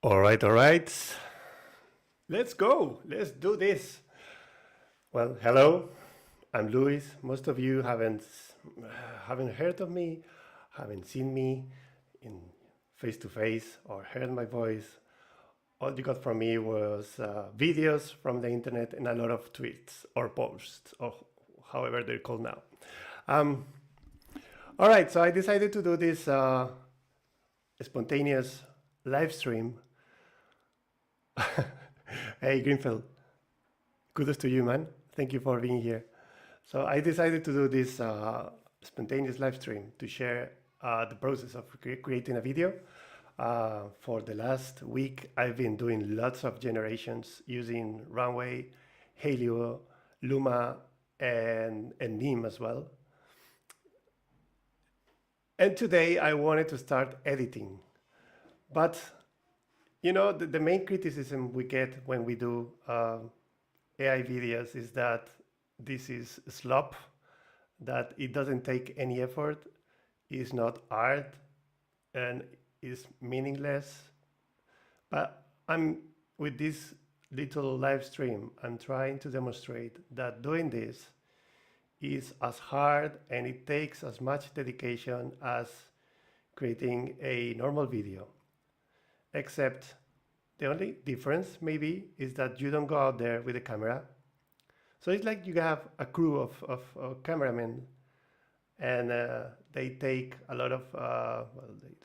All right. Let's go. Let's do this. Well, hello. I'm Luis. Most of you haven't heard of me, haven't seen me in face to face or heard my voice. All you got from me was videos from the internet and a lot of tweets or posts, or however they're called now. Um, all right, so I decided to do this spontaneous live stream. Hey, Greenfield, kudos to you, man. Thank you for being here. So I decided to do this spontaneous live stream to share the process of creating a video. For the last week, I've been doing lots of generations using Runway, Helio, Luma, and Neem as well. And today I wanted to start editing. But, you know, the main criticism we get when we do AI videos is that this is slop, that it doesn't take any effort, is not art, and is meaningless. But with this little live stream, I'm trying to demonstrate that doing this is as hard and it takes as much dedication as creating a normal video. Except the only difference maybe is that you don't go out there with a camera. So it's like you have a crew of cameramen, and they take a lot of,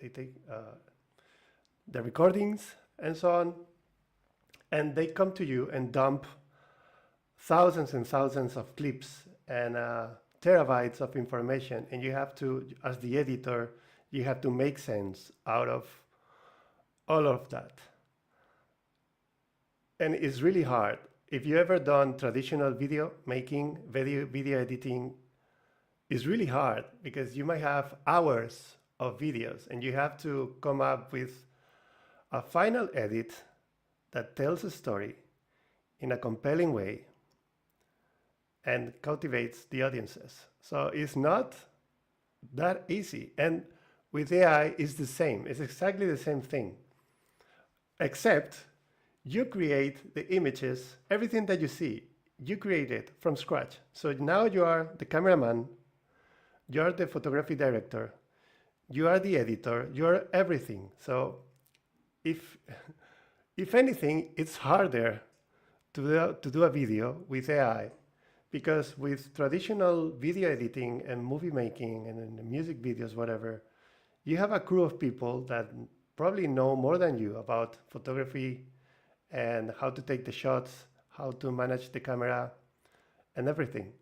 they take the recordings and so on, and they come to you and dump thousands and thousands of clips and terabytes of information, and you have to, as the editor, you have to make sense out of all of that. And it's really hard. If you ever done traditional video making, video editing, is really hard because you might have hours of videos and you have to come up with a final edit that tells a story in a compelling way and cultivates the audiences. So it's not that easy. And with AI, it's the same. It's exactly the same thing, except you create the images, everything that you see, you create it from scratch. So now you are the cameraman, you are the photography director, you are the editor, you are everything. So if anything, it's harder to do a video with AI, because with traditional video editing and movie making and music videos, whatever, you have a crew of people that probably know more than you about photography and how to take the shots, how to manage the camera and everything.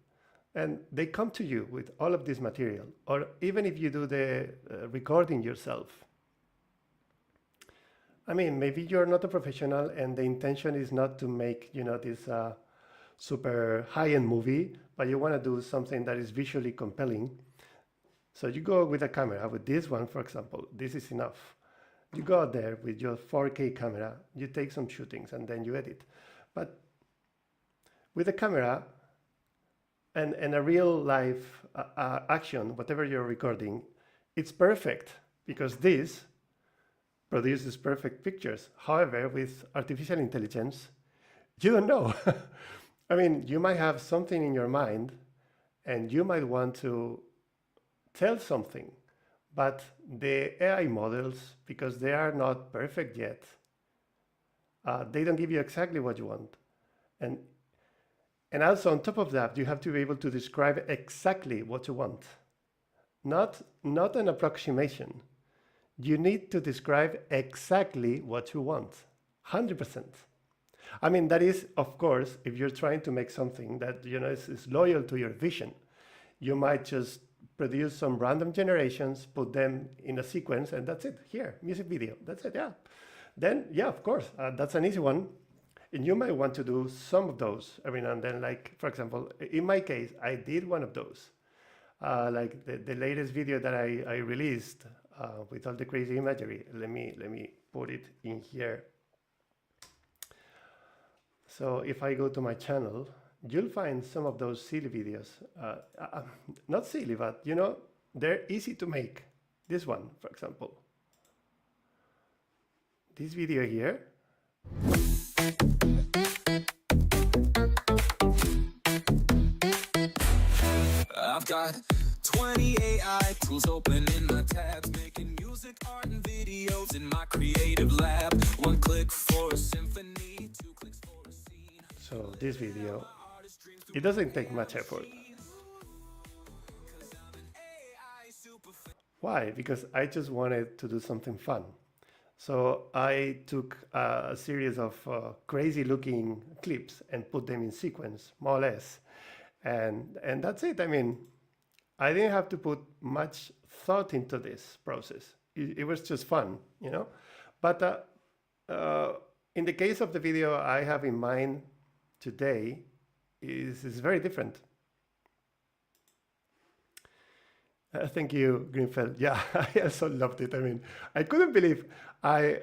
And they come to you with all of this material, or even if you do the recording yourself. I mean, maybe you're not a professional and the intention is not to make, you know, this super high-end movie, but you want to do something that is visually compelling. So you go with a camera, with this one, for example, this is enough. You go out there with your 4K camera, you take some shootings and then you edit. But with a camera and a real life action, whatever you're recording, it's perfect because this produces perfect pictures. However, with artificial intelligence, you don't know. I mean, you might have something in your mind and you might want to tell something, but the AI models, because they are not perfect yet, they don't give you exactly what you want. And also on top of that, you have to be able to describe exactly what you want. Not an approximation. You need to describe exactly what you want, 100%. I mean, that is, of course, if you're trying to make something that, you know, is loyal to your vision. You might just produce some random generations, put them in a sequence, and that's it. Here, music video, that's it, yeah. Then, yeah, of course, that's an easy one. And you might want to do some of those every now and then. Like, for example, in my case, I did one of those. Like the latest video that I released with all the crazy imagery. Let me put it in here. So if I go to my channel, you'll find some of those silly videos. Not silly, but you know, they're easy to make. This one, for example. this video here. I've got 20 AI tools open in my tabs, making music, art, and videos in my creative lab. One click for a symphony, 2 clicks for a scene. So this video, it doesn't take much effort. Why? Because I just wanted to do something fun. So I took a series of crazy looking clips and put them in sequence, more or less. And that's it. I mean, I didn't have to put much thought into this process. It was just fun, you know? But in the case of the video I have in mind today is very different. Thank you, Greenfeld. Yeah, I also loved it. I mean, I couldn't believe I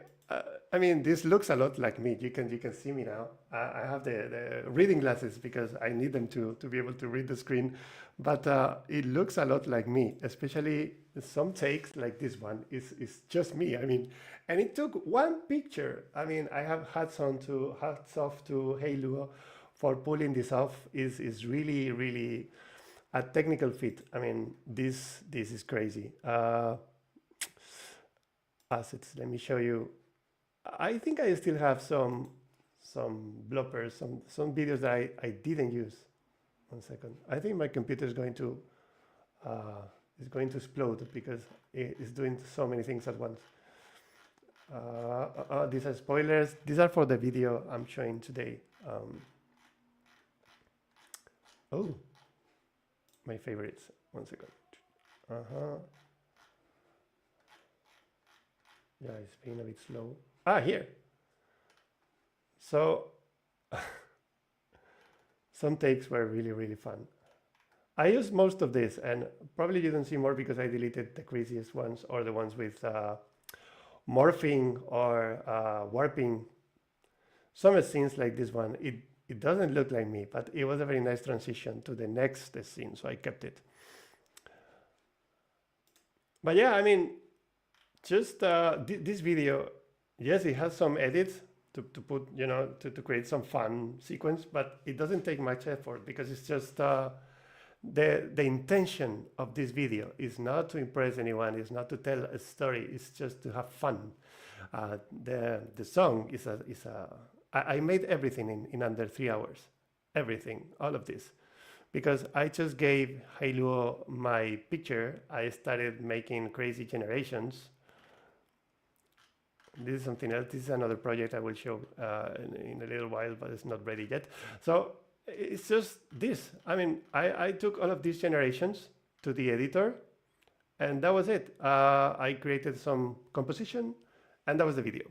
mean, this looks a lot like me. You can see me now. I have the reading glasses because I need them to be able to read the screen. But it looks a lot like me, especially some takes like this one is just me. I mean, and it took one picture. I mean, I have hats off to Hey Luo for pulling this off. Is really a technical feat. I mean, this is crazy. Assets. Let me show you. I think I still have some bloopers, some videos that I didn't use. 1 second. I think my computer is going to explode because it's doing so many things at once. These are spoilers. These are for the video I'm showing today. Oh, my favorites. 1 second. Yeah, it's being a bit slow. Here. So some takes were really fun. I used most of this, and probably you don't see more because I deleted the craziest ones or the ones with morphing or warping. Some scenes like this one, it doesn't look like me, but it was a very nice transition to the next scene, so I kept it. But yeah, I mean, just this video, yes, it has some edits to put, you know, to create some fun sequence, but it doesn't take much effort because it's just the intention of this video is not to impress anyone, is not to tell a story, it's just to have fun. The song is I made everything in under 3 hours, everything, all of this. Because I just gave Hey Luo my picture, I started making crazy generations. This is something else. This is another project I will show in a little while, but it's not ready yet. So it's just this. I mean, I took all of these generations to the editor, and that was it. I created some composition, and that was the video.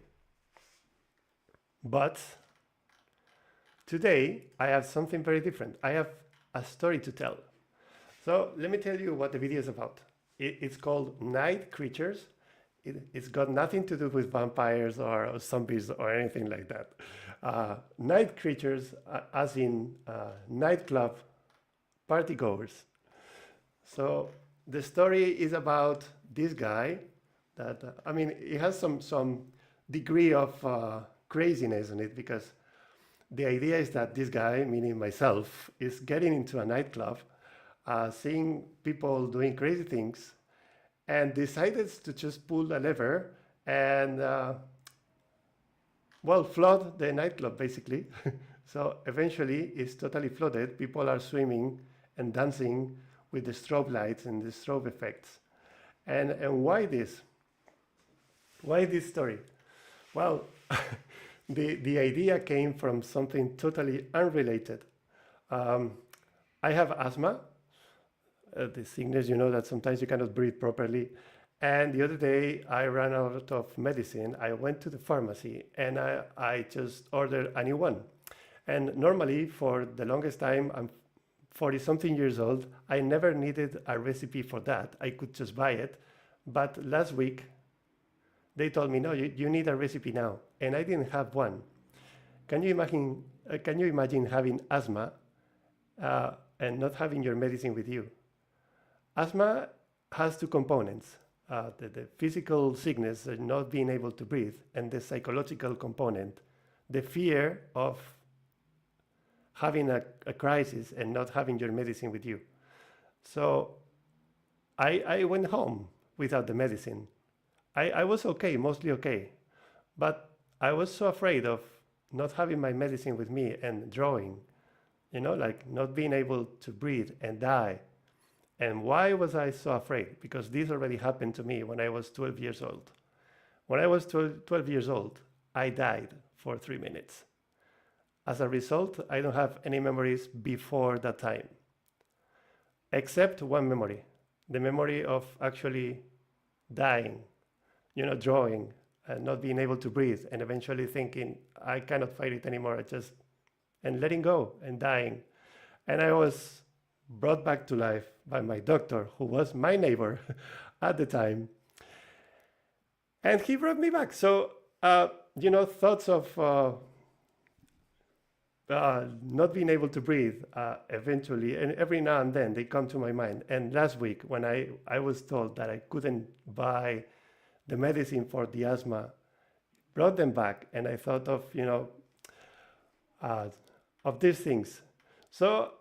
But today, I have something very different. I have a story to tell. So let me tell you what the video is about. It's called Night Creatures. It's got nothing to do with vampires or zombies or anything like that. Night creatures, as in nightclub partygoers. So the story is about this guy that, I mean, it has some degree of craziness in it because the idea is that this guy, meaning myself, is getting into a nightclub, seeing people doing crazy things, and decided to just pull a lever and, well, flood the nightclub, basically. So eventually it's totally flooded. People are swimming and dancing with the strobe lights and the strobe effects. And why this? Why this story? Well, the idea came from something totally unrelated. I have asthma. The sickness, you know that sometimes you cannot breathe properly. And the other day I ran out of medicine. I went to the pharmacy and I just ordered a new one. And normally for the longest time, I'm 40 something years old, I never needed a recipe for that. I could just buy it. But last week they told me, no, you need a recipe now. And I didn't have one. Can you imagine having asthma and not having your medicine with you? Asthma has two components. the physical sickness, not being able to breathe, and the psychological component, the fear of having a crisis and not having your medicine with you. So I went home without the medicine. I was okay, mostly okay, but I was so afraid of not having my medicine with me and drawing, like not being able to breathe and die. And why was I so afraid? Because this already happened to me when I was 12 years old. When I was 12 years old, I died for 3 minutes. As a result, I don't have any memories before that time, except one memory, the memory of actually dying, drawing and not being able to breathe and eventually thinking, I cannot fight it anymore, and letting go and dying. And I was brought back to life by my doctor, who was my neighbor at the time. And he brought me back. So, thoughts of not being able to breathe eventually, and every now and then they come to my mind. And last week, when I was told that I couldn't buy the medicine for the asthma, brought them back, and I thought of these things. So,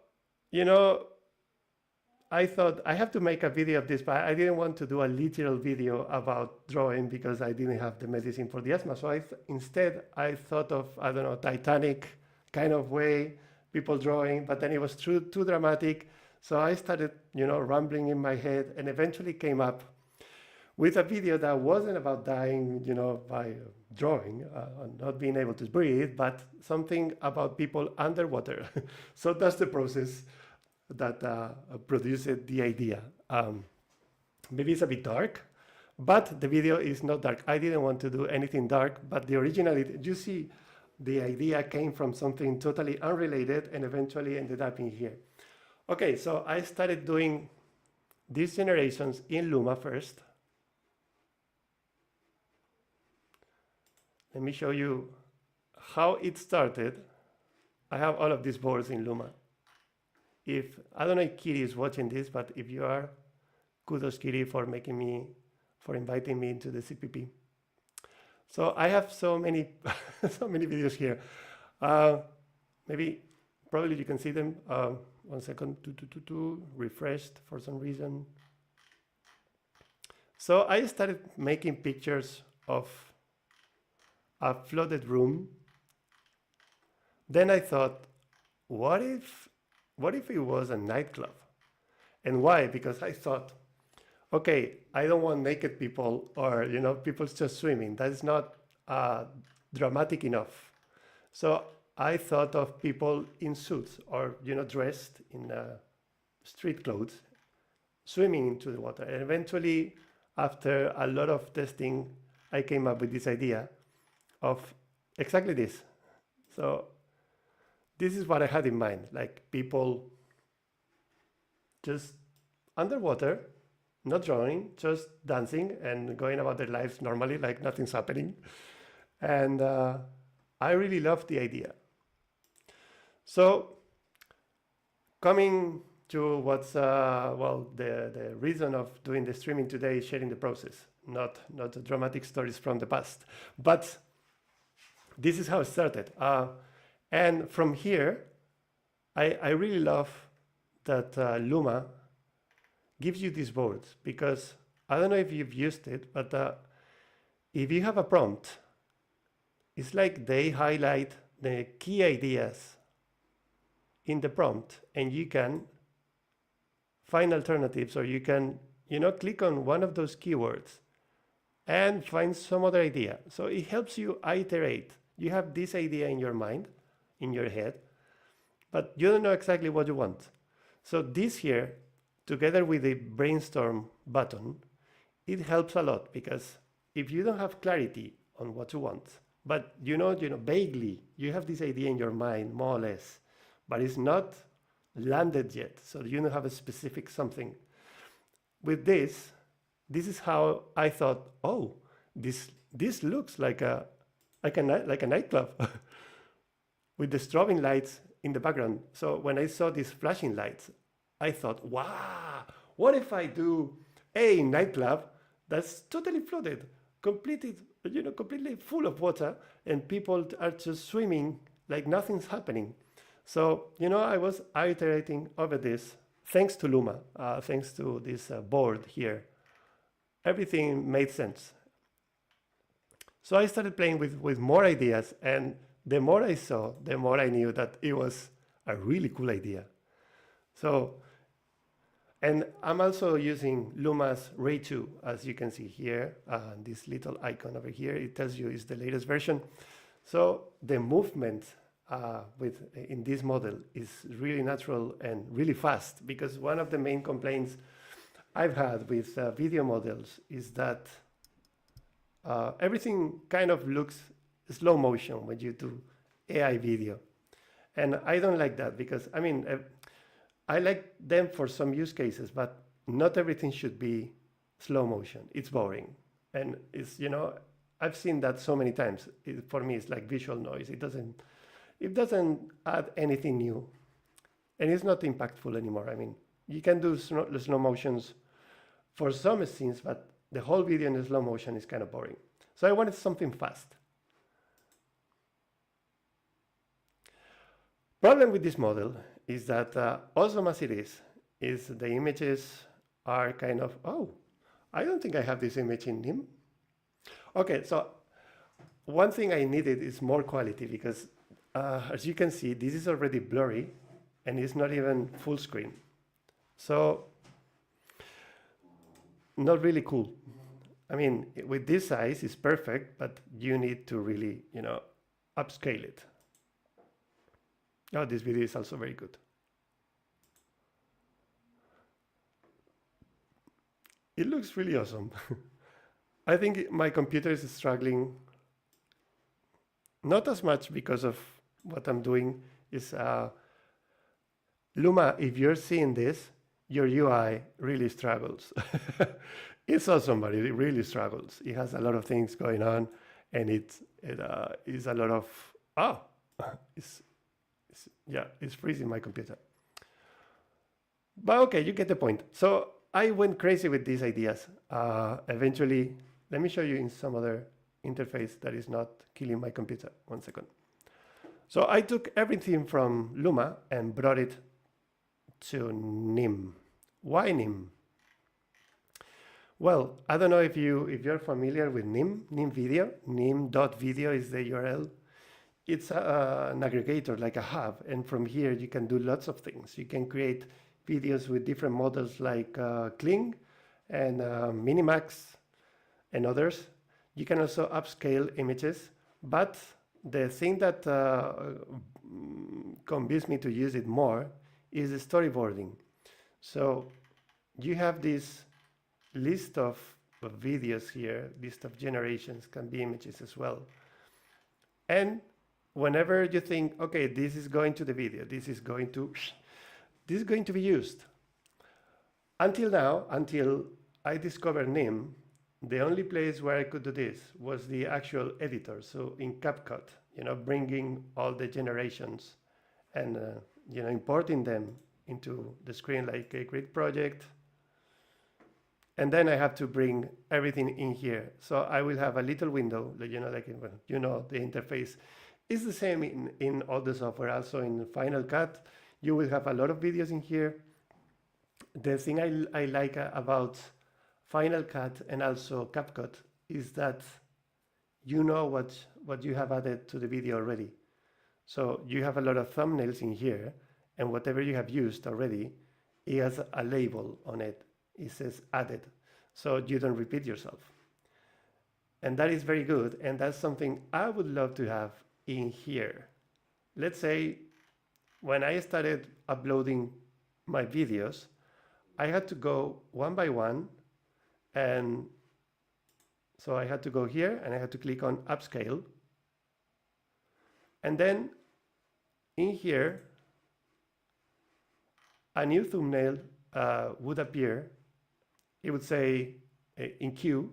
I thought I have to make a video of this, but I didn't want to do a literal video about drawing because I didn't have the medicine for the asthma. So instead I thought of, I don't know, Titanic kind of way, people drawing, but then it was too dramatic. So I started, rambling in my head, and eventually came up with a video that wasn't about dying, by drawing, not being able to breathe, but something about people underwater. So that's the process that produced the idea. Maybe it's a bit dark, but the video is not dark. I didn't want to do anything dark, but the original, you see, the idea came from something totally unrelated and eventually ended up in here. Okay, so I started doing these generations in Luma first. Let me show you how it started. I have all of these boards in Luma. I don't know if Kiri is watching this, but if you are, kudos Kiri for inviting me into the CPP. So I have so many, so many videos here. Probably you can see them. 1 second, refreshed for some reason. So I started making pictures of a flooded room. Then I thought, what if it was a nightclub? And why? Because I thought, okay, I don't want naked people or, people just swimming. That is not dramatic enough. So I thought of people in suits or, dressed in street clothes, swimming into the water. And eventually, after a lot of testing, I came up with this idea of exactly this. So this is what I had in mind, like people just underwater, not drawing, just dancing and going about their lives normally, like nothing's happening. And I really loved the idea. So coming to what's, the reason of doing the streaming today is sharing the process, not the dramatic stories from the past. But this is how it started. And from here, I really love that Luma gives you these boards, because I don't know if you've used it, but if you have a prompt, it's like they highlight the key ideas in the prompt, and you can find alternatives, or you can, click on one of those keywords and find some other idea. So it helps you iterate. You have this idea in your mind, in your head, but you don't know exactly what you want. So this here, together with the brainstorm button, it helps a lot, because if you don't have clarity on what you want, but vaguely, you have this idea in your mind, more or less, but it's not landed yet, so you don't have a specific something. With this is how I thought, oh, this looks like a nightclub with the strobing lights in the background. So when I saw these flashing lights, I thought, wow, what if I do a nightclub that's totally flooded, completely, completely full of water, and people are just swimming like nothing's happening. So, I was iterating over this thanks to Luma, thanks to this board here. Everything made sense. So I started playing with more ideas, and the more I saw, the more I knew that it was a really cool idea. So, and I'm also using Luma's Ray 2, as you can see here, this little icon over here, it tells you it's the latest version. So the movement in this model is really natural and really fast, because one of the main complaints I've had with video models is that everything kind of looks slow motion when you do AI video. And I don't like that, because I like them for some use cases, but not everything should be slow motion. It's boring. And I've seen that so many times. For me, it's like visual noise. It doesn't add anything new, and it's not impactful anymore. You can do slow motions for some scenes, but the whole video in slow motion is kind of boring. So I wanted something fast. Problem with this model is that awesome as it is the images are kind of, oh, I don't think I have this image in him. Okay, so one thing I needed is more quality, because as you can see, this is already blurry and it's not even full screen. So not really cool. With this size, it's perfect, but you need to really, upscale it. Oh, this video is also very good. It looks really awesome. I think my computer is struggling, not as much because of what I'm doing, is Luma, if you're seeing this, your UI really struggles. It's awesome, but it really struggles. It has a lot of things going on, and it is a lot of, it's freezing my computer. But okay, you get the point. So I went crazy with these ideas. Eventually, let me show you in some other interface that is not killing my computer. 1 second. So I took everything from Luma and brought it to Nim. Why Nim? Well, I don't know if you're familiar with Nim Video. Nim.video is the URL. It's an aggregator, like a hub, and from here you can do lots of things. You can create videos with different models like Kling and Minimax and others. You can also upscale images, but the thing that convinced me to use it more is the storyboarding. So you have this list of videos here, list of generations, can be images as well. And whenever you think, okay, this is going to the video, this is going to be used. Until now, until I discovered Nim, the only place where I could do this was the actual editor. So in CapCut, bringing all the generations and importing them into the screen like a grid project. And then I have to bring everything in here. So I will have a little window, the interface is the same in all the software. Also in Final Cut, you will have a lot of videos in here. The thing I like about Final Cut and also CapCut is that what you have added to the video already. So you have a lot of thumbnails in here, and whatever you have used already, it has a label on it. It says added, so you don't repeat yourself. And that is very good, and that's something I would love to have in here. Let's say when I started uploading my videos, I had to go one by one, and so I had to go here and I had to click on upscale, and then in here a new thumbnail would appear. It would say in queue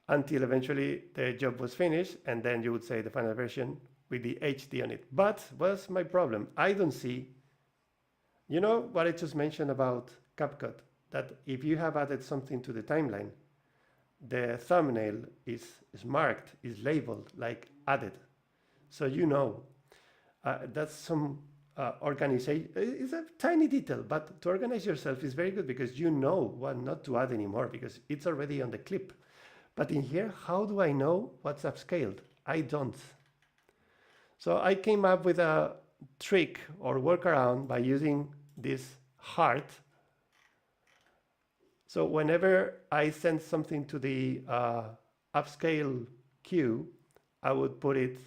until eventually the job was finished, and then you would say the final version with the HD on it. But what's my problem? I don't see, what I just mentioned about CapCut, that if you have added something to the timeline, the thumbnail is marked, is labeled, like added. So you know, that's some organization. It's a tiny detail, but to organize yourself is very good because you know what not to add anymore because it's already on the clip. But in here, how do I know what's upscaled? I don't. So I came up with a trick or workaround by using this heart. So whenever I send something to the upscale queue, I would put it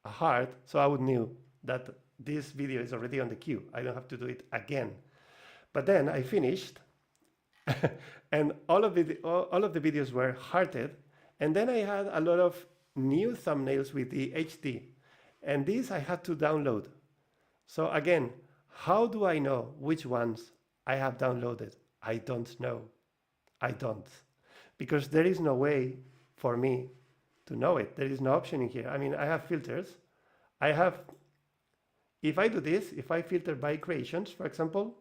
a heart, so I would know that this video is already on the queue. I don't have to do it again. But then I finished, and all of the videos were hearted, and then I had a lot of new thumbnails with the HD, and these I had to download. So again, how do I know which ones I have downloaded? I don't know. I don't. Because there is no way for me to know it. There is no option in here. I mean, I have filters. If I do this, if I filter by creations, for example,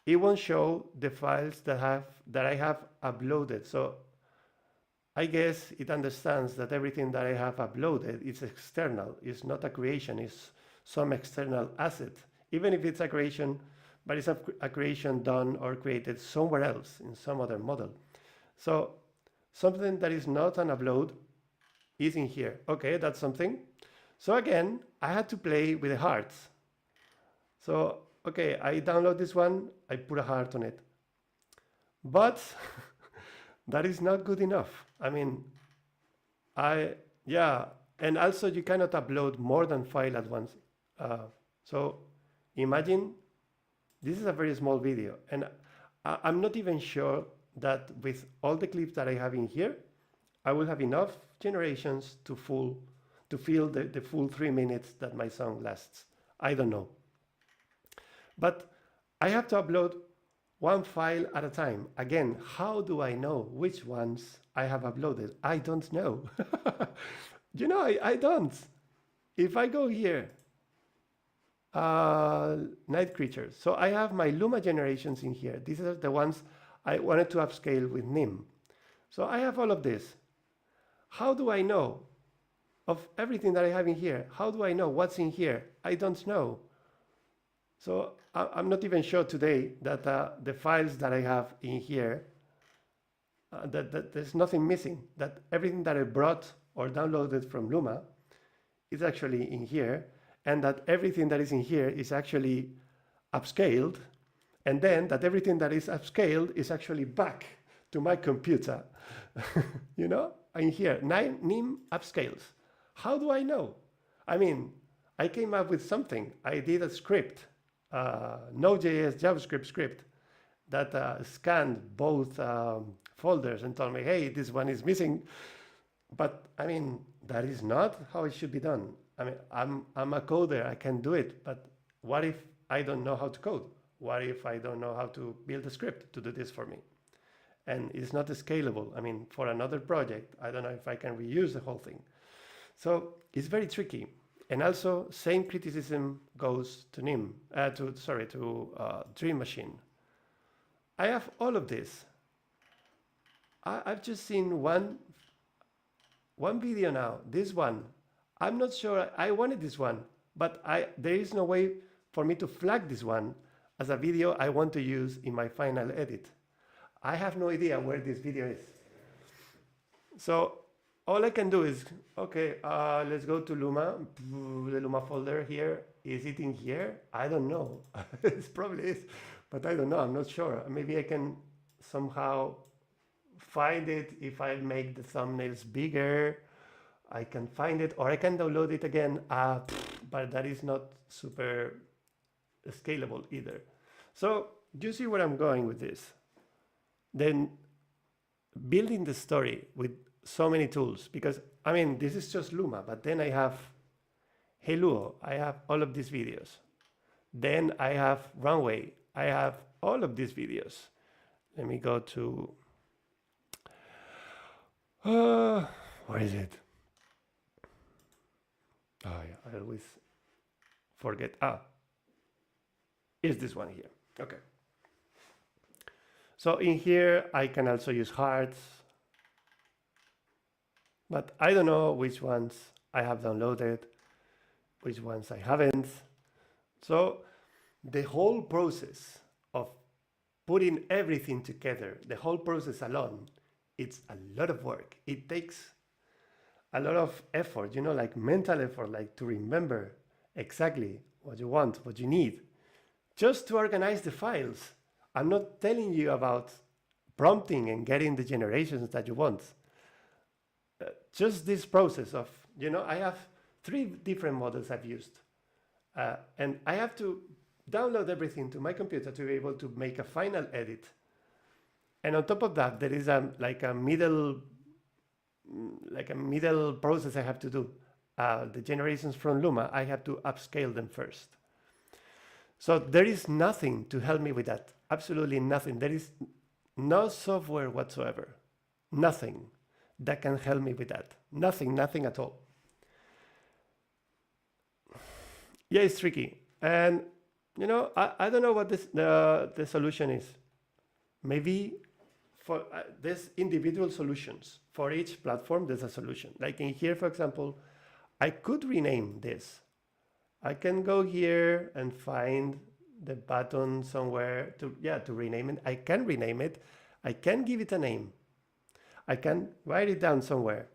it won't show the files that I have uploaded. So I guess it understands that everything that I have uploaded is external. It's not a creation. It's some external asset. Even if it's a creation, but it's a creation done or created somewhere else in some other model. So something that is not an upload is in here. Okay, that's something. So again, I had to play with the hearts. So, okay, I download this one, I put a heart on it. But that is not good enough. I mean, and also you cannot upload more than file at once. So imagine this is a very small video, and I'm not even sure that with all the clips that I have in here, I will have enough generations to fill the full 3 minutes that my song lasts. I don't know. But I have to upload one file at a time. Again, how do I know which ones I have uploaded? I don't know. You know, I don't. If I go here, night creatures. So I have my Luma generations in here. These are the ones I wanted to upscale with NIM. So I have all of this. How do I know of everything that I have in here? How do I know what's in here? I don't know. So I'm not even sure today that the files that I have in here, that there's nothing missing, that everything that I brought or downloaded from Luma is actually in here, and that everything that is in here is actually upscaled, and then that everything that is upscaled is actually back to my computer. You know, in here, 9 NIM upscales. How do I know? I mean, I came up with something. I did a script, Node.js JavaScript script that scanned both folders and told me, hey, this one is missing. But I mean, that is not how it should be done. I mean, I'm a coder, I can do it, but what if I don't know how to code? What if I don't know how to build a script to do this for me? And it's not scalable. I mean, for another project, I don't know if I can reuse the whole thing. So it's very tricky. And also, same criticism goes to NIM, to Dream Machine. I have all of this. I've just seen one video now, this one. I'm not sure I wanted this one, but there is no way for me to flag this one as a video I want to use in my final edit. I have no idea where this video is. So all I can do is, okay, let's go to Luma, the Luma folder here. Is it in here? I don't know. It probably is, but I don't know. I'm not sure. Maybe I can somehow find it if I make the thumbnails bigger. I can find it, or I can download it again, but that is not super scalable either. So you see where I'm going with this. Then building the story with so many tools, because I mean, this is just Luma, but then I have Helluo, I have all of these videos. Then I have Runway, I have all of these videos. Let me go to, where is it? Oh yeah, I always forget. Is this one here? Okay. So in here, I can also use hearts, but I don't know which ones I have downloaded, which ones I haven't. So the whole process of putting everything together, the whole process alone, it's a lot of work. It takes a lot of effort, like mental effort, like to remember exactly what you want, what you need, just to organize the files. I'm not telling you about prompting and getting the generations that you want. Just this process of, I have 3 different models I've used. And I have to download everything to my computer to be able to make a final edit. And on top of that, there is like a middle process I have to do. The generations from Luma, I have to upscale them first. So there is nothing to help me with that. Absolutely nothing. There is no software whatsoever. Nothing that can help me with that. Nothing at all. Yeah, it's tricky. And, I don't know what the solution is. Maybe for there's individual solutions. For each platform, there's a solution. Like in here, for example, I could rename this. I can go here and find the button somewhere to rename it. I can rename it. I can give it a name. I can write it down somewhere.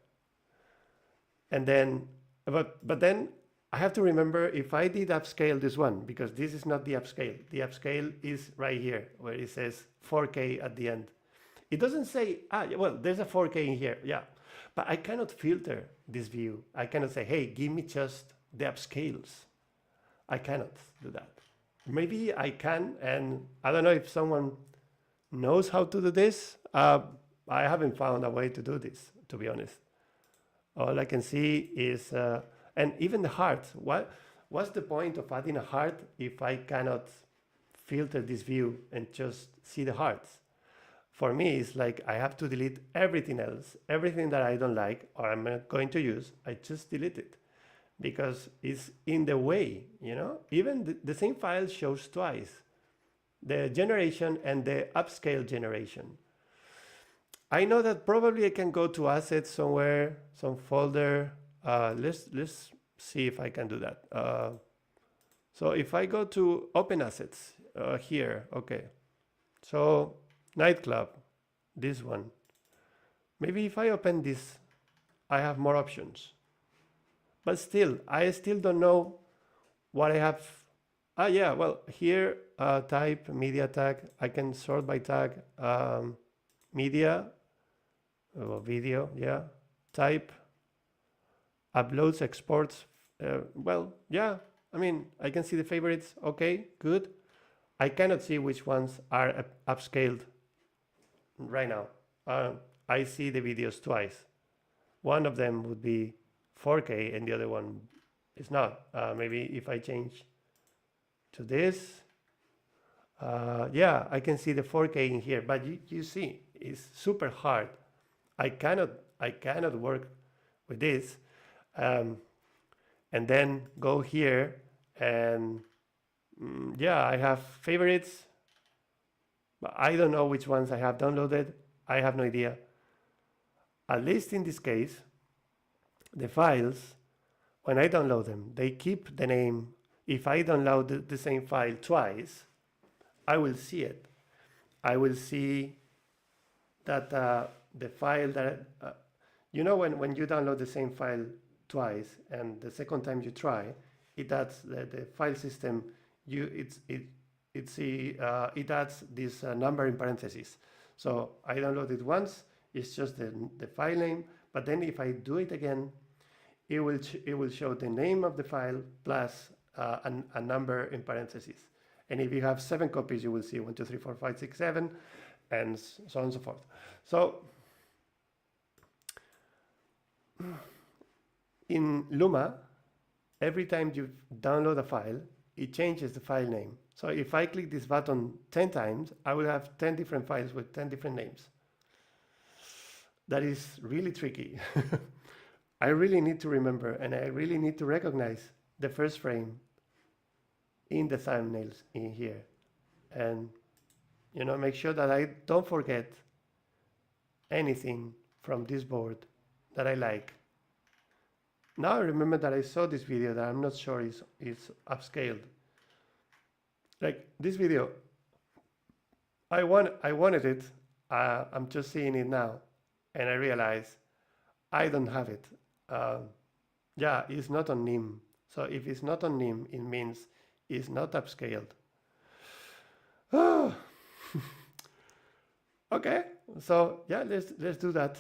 And then, but then I have to remember if I did upscale this one, because this is not the upscale. The upscale is right here where it says 4K at the end. It doesn't say, well, there's a 4K in here. Yeah, but I cannot filter this view. I cannot say, hey, give me just the upscales. I cannot do that. Maybe I can, and I don't know if someone knows how to do this. I haven't found a way to do this, to be honest. All I can see is, and even the heart. What's the point of adding a heart if I cannot filter this view and just see the hearts? For me, it's like I have to delete everything else, everything that I don't like or I'm not going to use. I just delete it because it's in the way, Even the same file shows twice, the generation and the upscale generation. I know that probably I can go to assets somewhere, some folder. Let's see if I can do that. So if I go to open assets here, okay. So nightclub, this one. Maybe if I open this, I have more options. But still, I still don't know what I have. Yeah, well, here, type media tag. I can sort by tag. Media, video, yeah. Type, uploads, exports. Well, yeah, I mean, I can see the favorites. Okay, good. I cannot see which ones are upscaled right now. I see the videos twice. One of them would be 4K and the other one is not. Maybe if I change to this, yeah, I can see the 4K in here, but you see, it's super hard. I cannot work with this. And then go here and yeah, I have favorites, but I don't know which ones I have downloaded. I have no idea. At least in this case, the files, when I download them, they keep the name. If I download the same file twice, I will see it. I will see that the file that, when you download the same file twice and the second time you try, it adds the file system, it adds this number in parentheses. So I download it once, it's just the file name, but then if I do it again, it will show the name of the file plus a number in parentheses. And if you have 7 copies, you will see 1, 2, 3, 4, 5, 6, 7, and so on and so forth. So in Luma, every time you download a file, it changes the file name. So if I click this button 10 times, I will have 10 different files with 10 different names. That is really tricky. I really need to remember, and I really need to recognize the first frame in the thumbnails in here. And You know, make sure that I don't forget anything from this board that I like. Now I remember that I saw this video that I'm not sure is upscaled. Like this video, I wanted it. I'm just seeing it now, and I realize I don't have it. Yeah, it's not on NIM. So if it's not on NIM, it means it's not upscaled. Okay, so yeah, let's do that.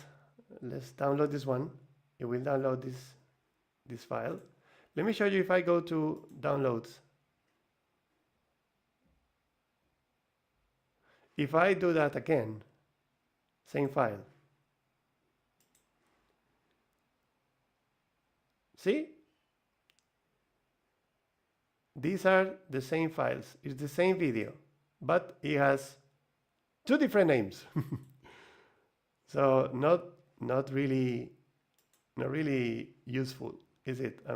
Let's download this one. It will download this file. Let me show you if I go to downloads. If I do that again, same file. See? These are the same files. It's the same video, but it has two different names. So not really useful, is it? I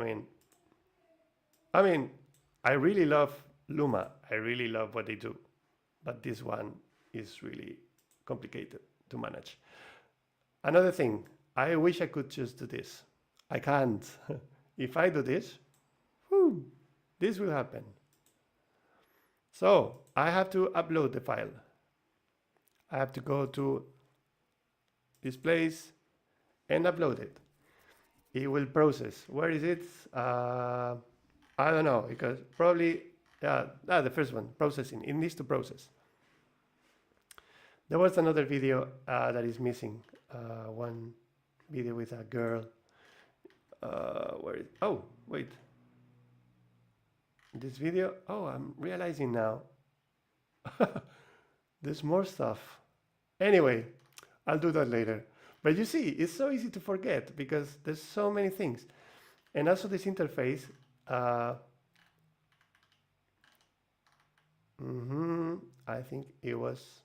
mean, I really love Luma. I really love what they do, but this one is really complicated to manage. Another thing, I wish I could just do this. I can't. If I do this, whew, this will happen. So I have to upload the file. I have to go to this place and upload it. It will process. Where is it? I don't know, because probably, the first one, processing. It needs to process. There was another video that is missing. One video with a girl. Where is? Oh, wait. This video. Oh, I'm realizing now. There's more stuff. Anyway, I'll do that later. But you see, it's so easy to forget because there's so many things. And also this interface. I think it was.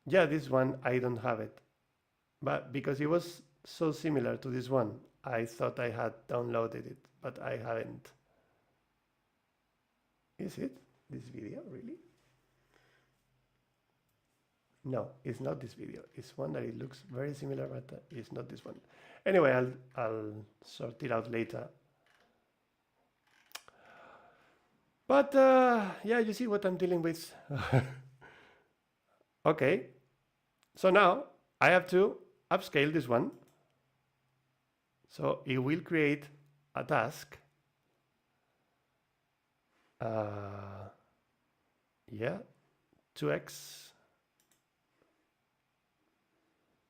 Yeah, this one, I don't have it. But because it was so similar to this one, I thought I had downloaded it, but I haven't. Is it this video, really? No, it's not this video. It's one that it looks very similar, but it's not this one. Anyway, I'll sort it out later. But yeah, you see what I'm dealing with. Okay, so now I have to upscale this one. So it will create a task. Yeah, 2x.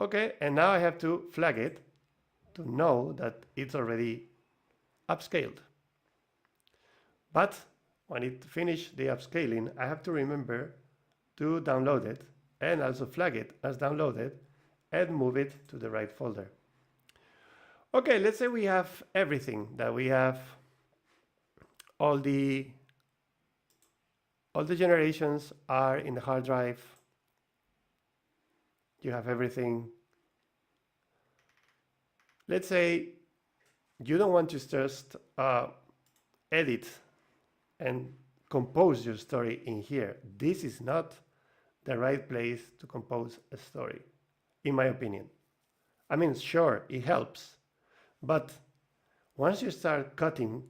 Okay, and now I have to flag it to know that it's already upscaled. But when it finishes the upscaling, I have to remember to download it and also flag it as downloaded and move it to the right folder. Okay, let's say we have everything, that we have all the generations are in the hard drive. You have everything. Let's say you don't want to just edit and compose your story in here. This is not the right place to compose a story, in my opinion. I mean, sure, it helps, but once you start cutting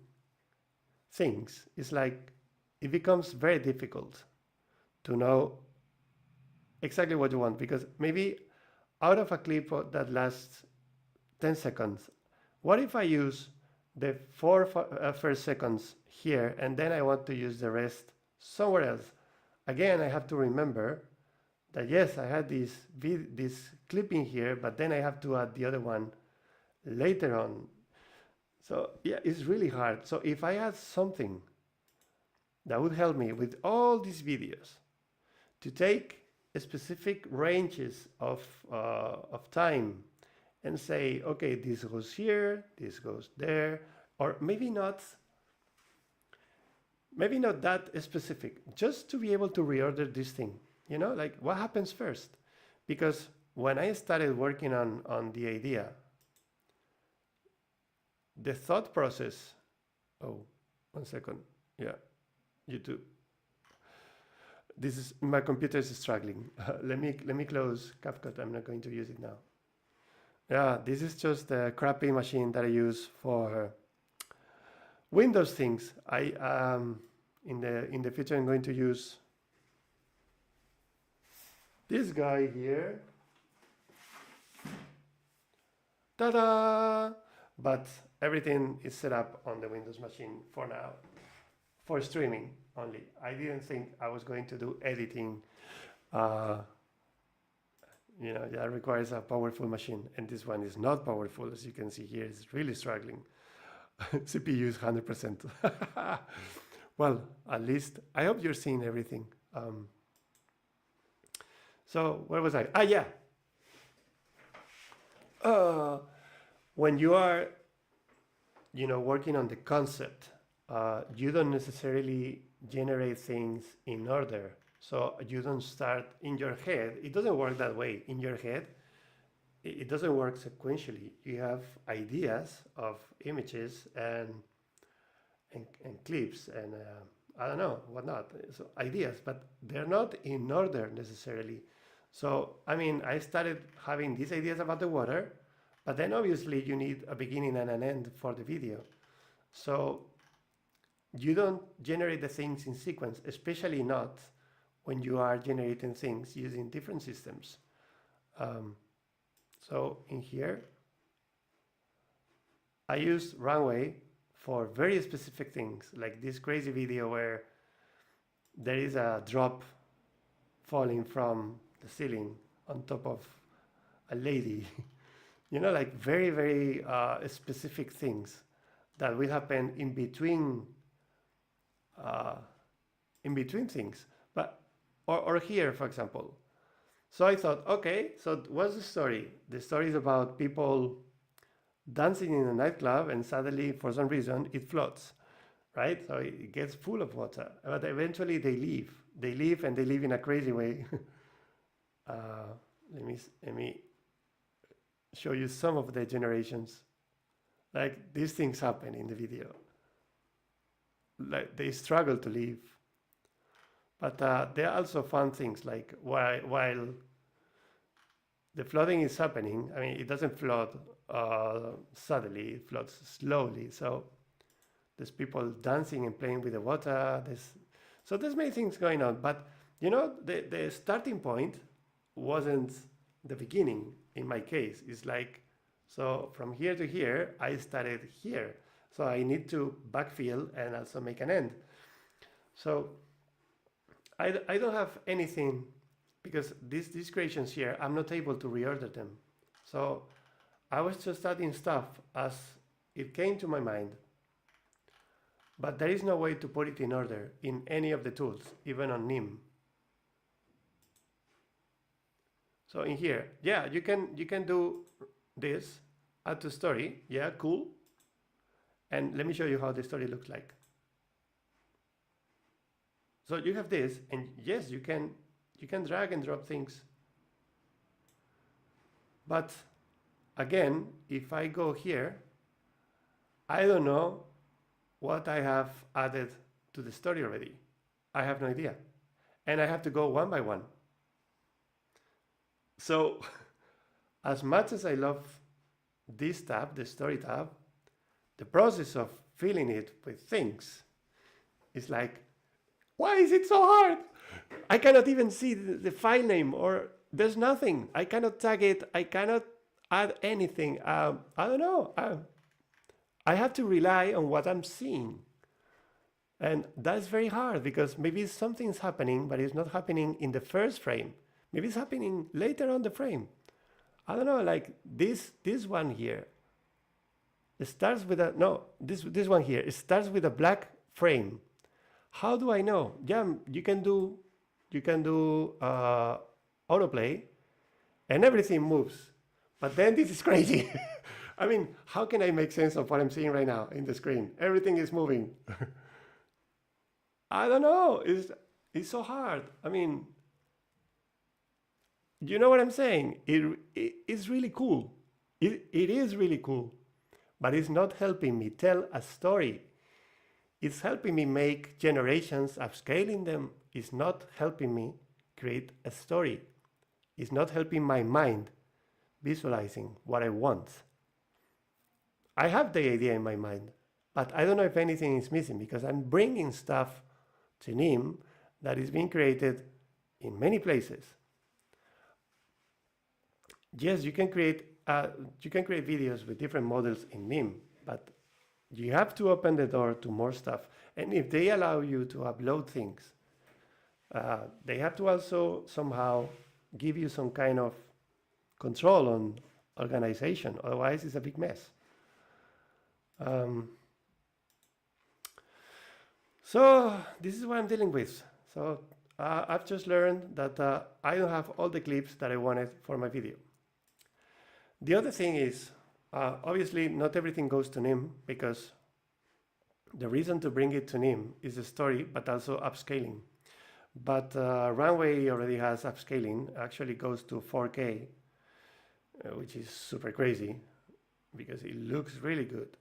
things, it's like it becomes very difficult to know exactly what you want, because maybe out of a clip that lasts 10 seconds, what if I use the first seconds here and then I want to use the rest somewhere else? Again, I have to remember that yes, I had this clip in here, but then I have to add the other one later on. So yeah, it's really hard. So if I had something that would help me with all these videos to take specific ranges of time and say, okay, this goes here, this goes there, or maybe not that specific, just to be able to reorder this thing, you know, like what happens first? Because when I started working on the idea, the thought process, oh, 1 second, yeah, YouTube. This is my computer is struggling. Let me close CapCut. I'm not going to use it now. Yeah, this is just a crappy machine that I use for Windows things. I in the future I'm going to use this guy here. Ta-da! But everything is set up on the Windows machine for now, for streaming only. I didn't think I was going to do editing. That requires a powerful machine, and this one is not powerful, as you can see here. It's really struggling. CPU is 100%. Well, at least I hope you're seeing everything. So where was I? Yeah. When you are, working on the concept, you don't necessarily generate things in order. So you don't start in your head. It doesn't work that way. In your head, it doesn't work sequentially. You have ideas of images and clips and I don't know, whatnot. So ideas, but they're not in order necessarily. So, I started having these ideas about the water, but then obviously you need a beginning and an end for the video. So you don't generate the things in sequence, especially not when you are generating things using different systems. So in here, I use Runway for very specific things, like this crazy video where there is a drop falling from the ceiling on top of a lady. Like very, very specific things that will happen in between things. But or here, for example. So I thought, okay, so what's the story? The story is about people dancing in a nightclub, and suddenly, for some reason, it floats, right? So it gets full of water, but eventually they leave. They leave, and they leave in a crazy way. Let me show you some of the generations. Like these things happen in the video. Like they struggle to leave. But there are also fun things, like while the flooding is happening, it doesn't flood suddenly, it floods slowly. So there's people dancing and playing with the water. There's many things going on. But, the starting point wasn't the beginning in my case. It's like, so from here to here, I started here. So I need to backfill and also make an end. So I don't have anything, because these creations here, I'm not able to reorder them. So I was just adding stuff as it came to my mind. But there is no way to put it in order in any of the tools, even on Nim. So in here, yeah, you can do this, add to story, yeah, cool. And let me show you how the story looks like. So you have this, and yes, you can drag and drop things. But again, if I go here, I don't know what I have added to the story already. I have no idea. And I have to go one by one. So as much as I love this tab, the story tab, the process of filling it with things is like, why is it so hard? I cannot even see the file name, or there's nothing. I cannot tag it. I cannot add anything. I don't know. I have to rely on what I'm seeing. And that's very hard, because maybe something's happening, but it's not happening in the first frame. Maybe it's happening later on the frame. I don't know, like this one here. It starts with this one here. It starts with a black frame. How do I know? Yeah, you can do autoplay, and everything moves. But then this is crazy. How can I make sense of what I'm seeing right now in the screen? Everything is moving. I don't know. It's so hard. You know what I'm saying? It's really cool. It is really cool, but it's not helping me tell a story. it's helping me make generations. Upscaling them is not helping me create a story. It's not helping my mind visualizing what I want. I have the idea in my mind, but I don't know if anything is missing because I'm bringing stuff to NIM that is being created in many places. Yes, you can create videos with different models in NIM, but you have to open the door to more stuff. And if they allow you to upload things, they have to also somehow give you some kind of control on organization. Otherwise, it's a big mess. So this is what I'm dealing with. So I've just learned that I don't have all the clips that I wanted for my video. The other thing is, obviously not everything goes to NIM because the reason to bring it to NIM is the story, but also upscaling. But Runway already has upscaling, actually goes to 4K, which is super crazy because it looks really good.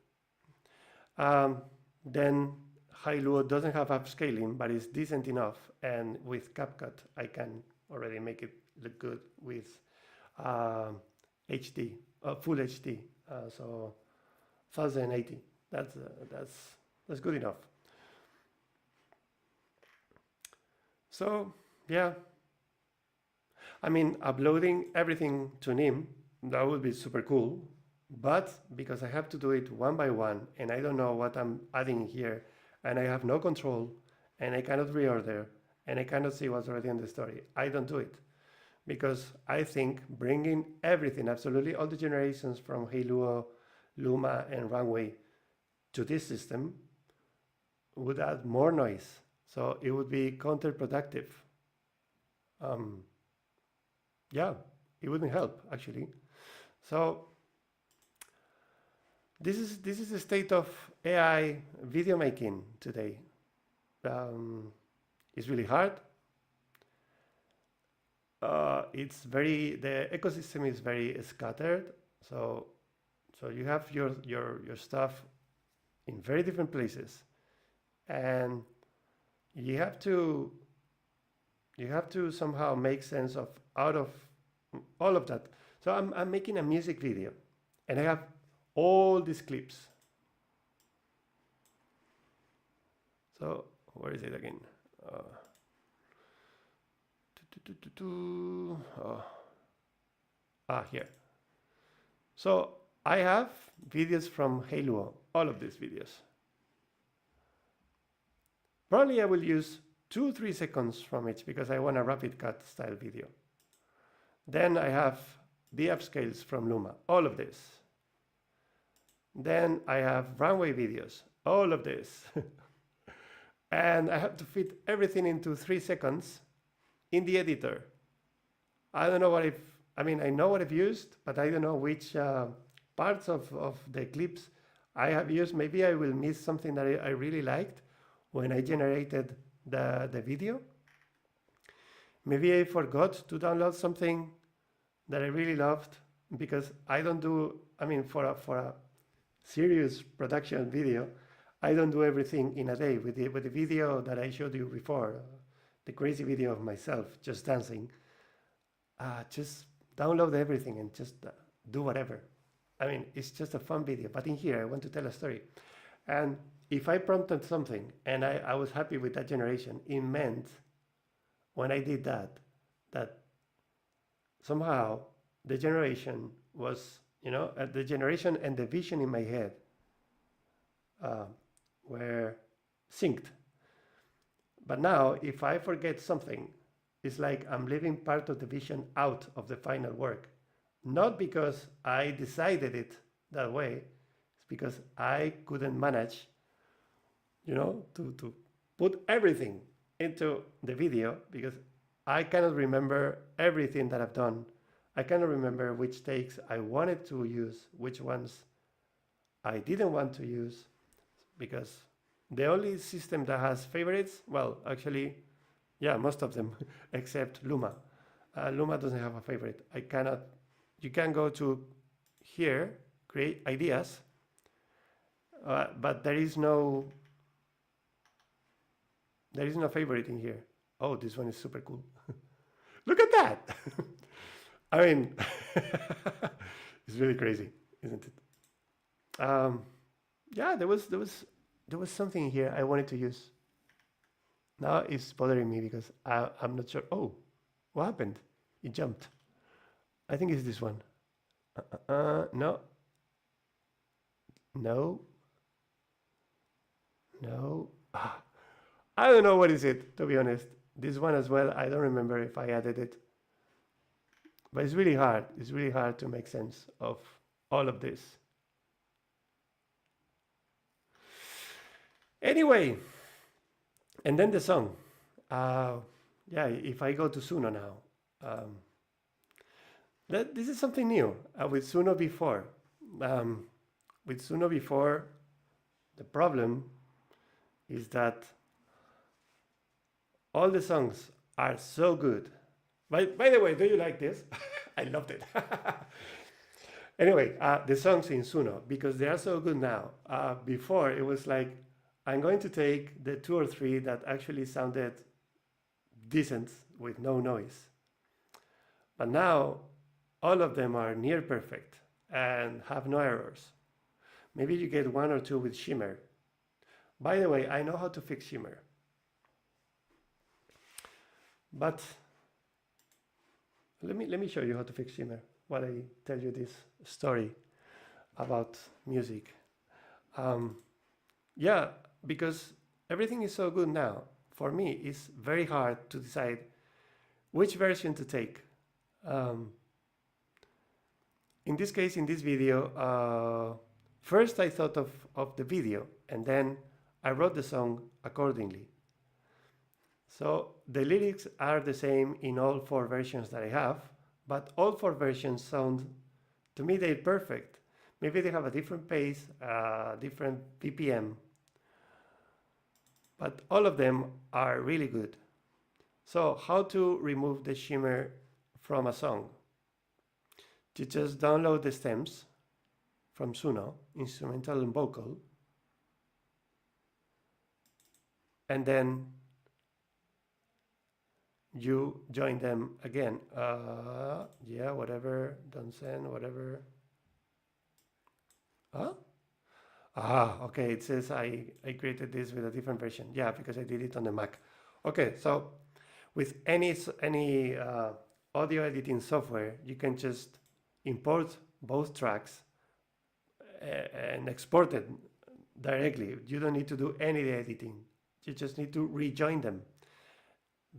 Then Hailuo doesn't have upscaling, but it's decent enough. And with CapCut, I can already make it look good with HD, full HD, so 1080. That's good enough. So yeah, I mean, uploading everything to NIM, that would be super cool. But because I have to do it one by one, and I don't know what I'm adding here, and I have no control, and I cannot reorder, and I cannot see what's already in the story, I don't do it. Because I think bringing everything, absolutely all the generations from Hailuo, Luma, and Runway to this system would add more noise. So it would be counterproductive. Yeah, it wouldn't help actually. So this is the state of AI video making today. It's really hard. The ecosystem is very scattered. So you have your stuff in very different places, and you have to somehow make sense of out of all of that. So I'm making a music video, and I have all these clips. So where is it again? Here. So I have videos from Hailuo, all of these videos. Probably I will use 2-3 seconds from each because I want a rapid cut style video. Then I have the upscales from Luma, all of this. Then I have Runway videos, all of this. And I have to fit everything into 3 seconds in the editor. I don't know I know what I've used, but I don't know which parts of the clips I have used. Maybe I will miss something that I really liked when I generated the video. Maybe I forgot to download something that I really loved because I don't do, for a serious production video, I don't do everything in a day. With the video that I showed you before, the crazy video of myself just dancing, just download everything and just do whatever. It's just a fun video, but in here I want to tell a story. And if I prompted something and I was happy with that generation, it meant when I did that somehow the generation was, the generation and the vision in my head were synced. But now, if I forget something, it's like I'm leaving part of the vision out of the final work. Not because I decided it that way, it's because I couldn't manage, to put everything into the video because I cannot remember everything that I've done. I cannot remember which takes I wanted to use, which ones I didn't want to use, because the only system that has favorites, well, actually, yeah, most of them, except Luma. Luma doesn't have a favorite. You can go to here, create ideas, but there is no There is no favorite in here. Oh, this one is super cool. Look at that. I mean, it's really crazy, isn't it? Yeah, there was something here I wanted to use. Now it's bothering me because I'm not sure. Oh, what happened? It jumped. I think it's this one. No, no, no. I don't know what is it, to be honest. This one as well, I don't remember if I added it. But it's really hard. It's really hard to make sense of all of this. Anyway, and then the song. Yeah, if I go to Suno now, this is something new with Suno before. With Suno before, the problem is that all the songs are so good. By the way, do you like this? I loved it. Anyway, the songs in Suno, because they are so good now. Before, it was like, I'm going to take the 2 or 3 that actually sounded decent with no noise. But now, all of them are near perfect and have no errors. Maybe you get 1 or 2 with shimmer. By the way, I know how to fix shimmer. But let me show you how to fix shimmer while I tell you this story about music. Yeah, because everything is so good now. For me, it's very hard to decide which version to take. In this case, in this video, first I thought of the video, and then I wrote the song accordingly. So the lyrics are the same in all 4 versions that I have, but all 4 versions sound, to me, they're perfect. Maybe they have a different pace, different BPM, but all of them are really good. So how to remove the shimmer from a song? You just download the stems from Suno, instrumental and vocal, and then you join them again. Yeah, whatever, don't send, whatever. Huh? Okay, it says I created this with a different version. Yeah, because I did it on the Mac. Okay, so with any audio editing software, you can just import both tracks and export it directly. You don't need to do any editing. You just need to rejoin them,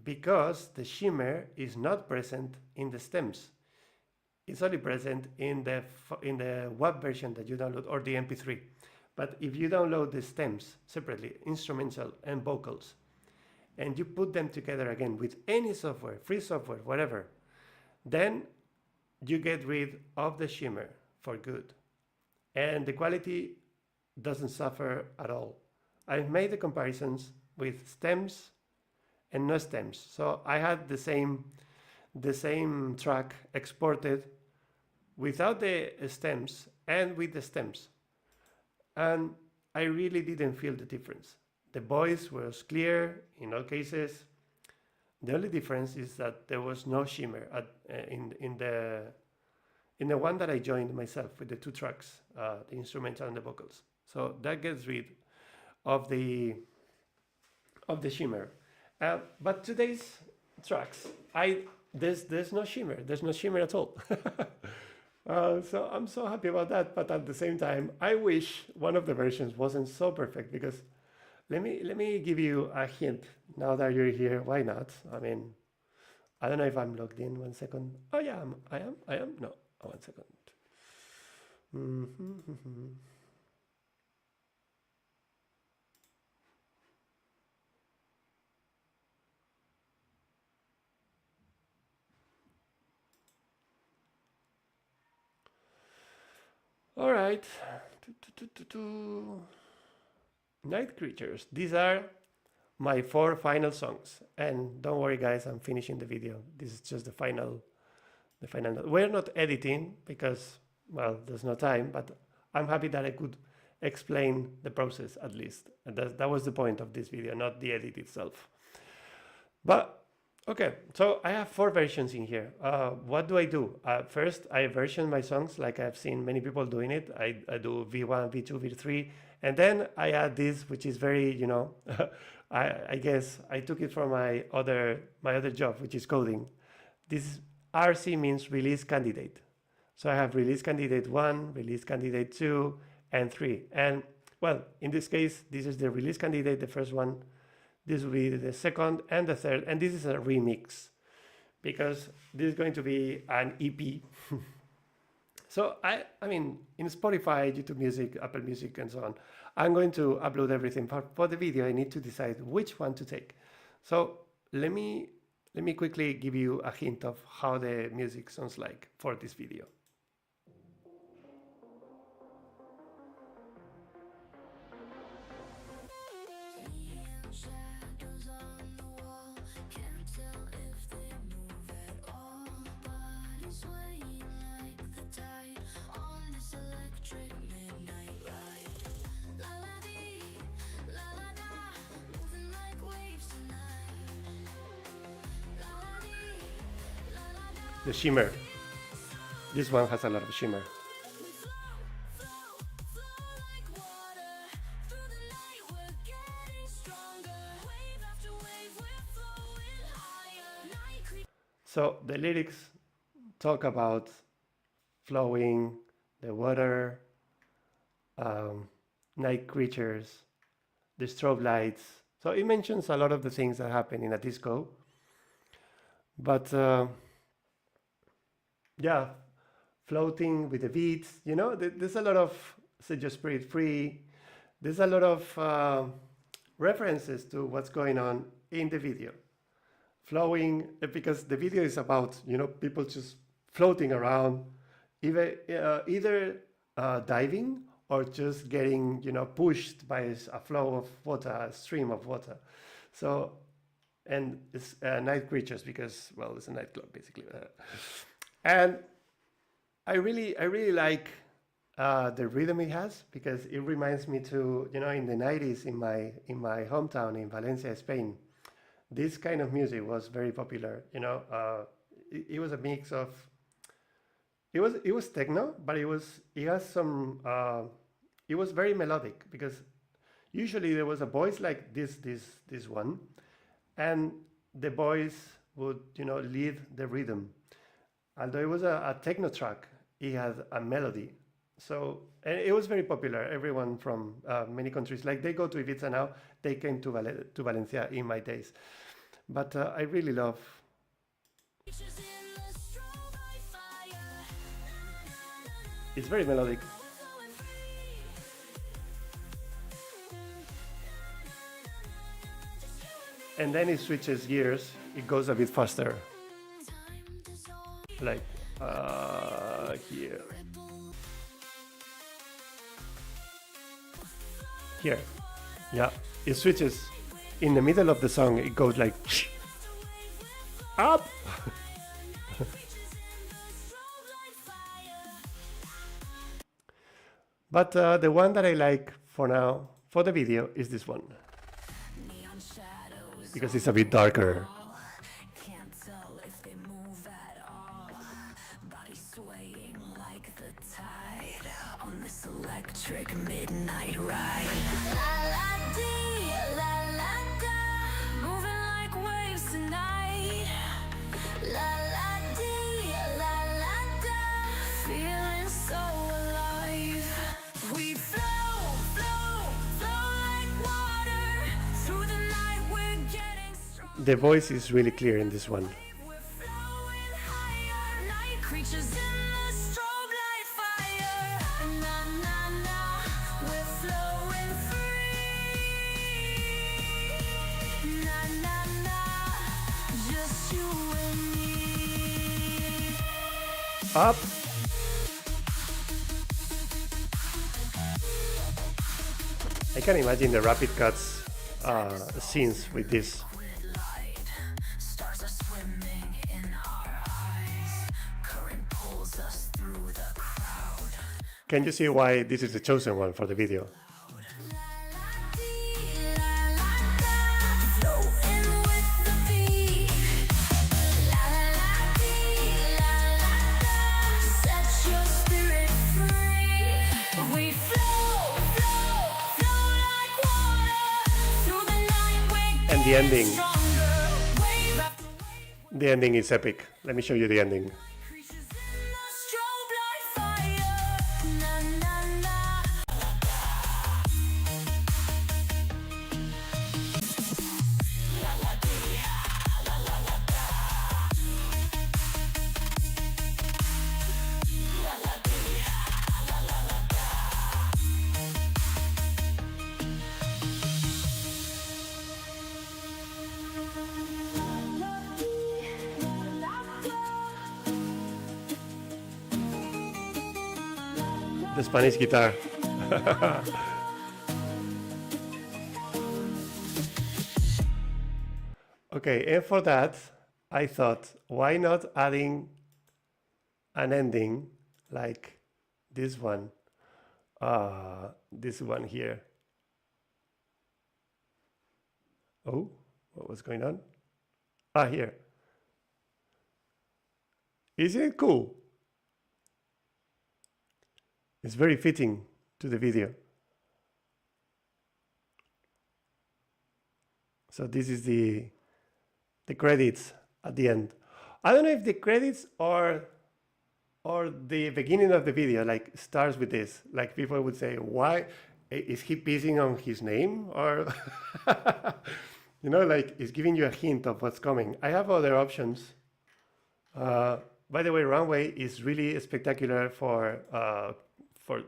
because the shimmer is not present in the stems. It's only present in the web version that you download, or the MP3. But if you download the stems separately, instrumental and vocals, and you put them together again with any software, free software, whatever, then you get rid of the shimmer for good. And the quality doesn't suffer at all. I've made the comparisons with stems and no stems. So I had the same track exported without the stems and with the stems. And I really didn't feel the difference. The voice was clear in all cases. The only difference is that there was no shimmer in the one that I joined myself with the 2 tracks, the instrumental and the vocals. So that gets rid of the shimmer. But today's tracks, there's no shimmer. There's no shimmer at all. So I'm so happy about that. But at the same time, I wish one of the versions wasn't so perfect, because let me give you a hint now that you're here. Why not? I mean, I don't know if I'm logged in. 1 second. Oh yeah, I am. No, 1 second. All right. Night Creatures. These are my 4 final songs. And don't worry, guys, I'm finishing the video. This is just the final. We're not editing because, well, there's no time, but I'm happy that I could explain the process at least. And that was the point of this video, not the edit itself. But okay, so I have 4 versions in here. What do I do? First, I version my songs like I've seen many people doing it. I do V1, V2, V3, and then I add this, which is very, you know, I guess I took it from my other job, which is coding. This RC means release candidate. So I have release candidate 1, release candidate 2, and 3. And well, in this case, this is the release candidate, the first one. This will be the second and the third, and this is a remix because this is going to be an EP. So I mean, in Spotify, YouTube Music, Apple Music, and so on, I'm going to upload everything. For the video, I need to decide which one to take. So let me quickly give you a hint of how the music sounds like for this video. The shimmer. This one has a lot of shimmer. So the lyrics talk about flowing, the water, night creatures, the strobe lights. So it mentions a lot of the things that happen in a disco. But yeah, floating with the beats, you know, there's a lot of Set Your Spirit Free. There's a lot of references to what's going on in the video. Flowing, because the video is about, you know, people just floating around, either diving or just getting, you know, pushed by a flow of water, a stream of water. So, and it's night creatures because, well, it's a nightclub basically. And I really like the rhythm it has because it reminds me to, you know, in the 90s in my hometown in Valencia, Spain, this kind of music was very popular. You know, it was a mix of, it was techno, but it was very melodic because usually there was a voice like this one, and the voice would, you know, lead the rhythm. Although it was a techno track, it had a melody. So, and it was very popular. Everyone from many countries, like they go to Ibiza now, they came to Valencia in my days. But I really love. It's very melodic. And then it switches gears, it goes a bit faster. Like here. Here. Yeah, it switches. In the middle of the song, it goes like up. But the one that I like for now, for the video, is this one. Because it's a bit darker. Electric midnight ride. La la dee, la la da, moving like waves tonight. La la dee, la la da, feeling so alive. We flow, flow, flow like water through the night. We're getting stronger. The voice is really clear in this one. We're flowing higher, night creatures in the strobe light fire. Na na na, we're flowing free. Na na na, just you and me. Up. I can imagine the rapid cuts scenes with this. Light, stars are swimming in our eyes. Current pulls us through the crowd. Can you see why this is the chosen one for the video? And the ending. The ending is epic. Let me show you the ending. The Spanish guitar. Okay, and for that, I thought, why not adding an ending like this one? This one here. Oh, what was going on? Here. Isn't it cool? It's very fitting to the video. So this is the credits at the end. I don't know if the credits or the beginning of the video like starts with this. Like people would say, why is he pissing on his name? Or you know, like it's giving you a hint of what's coming. I have other options. By the way, Runway is really spectacular for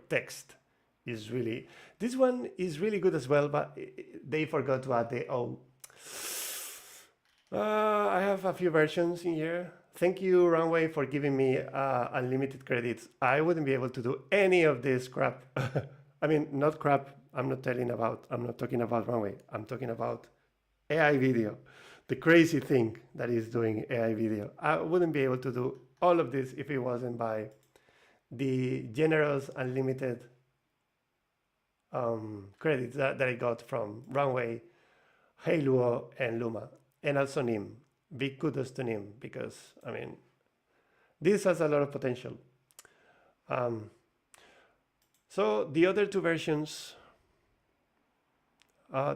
text. Is really, this one is really good as well, but they forgot to add the O. I have a few versions in here. Thank you, Runway, for giving me unlimited credits. I wouldn't be able to do any of this crap. I mean, not crap. I'm not talking about Runway. I'm talking about AI video. The crazy thing that is doing AI video. I wouldn't be able to do all of this if it wasn't by the generous unlimited credits that I got from Runway, Heyluo, and Luma, and also Nim. Big kudos to Nim, because I mean, this has a lot of potential. So the other two versions,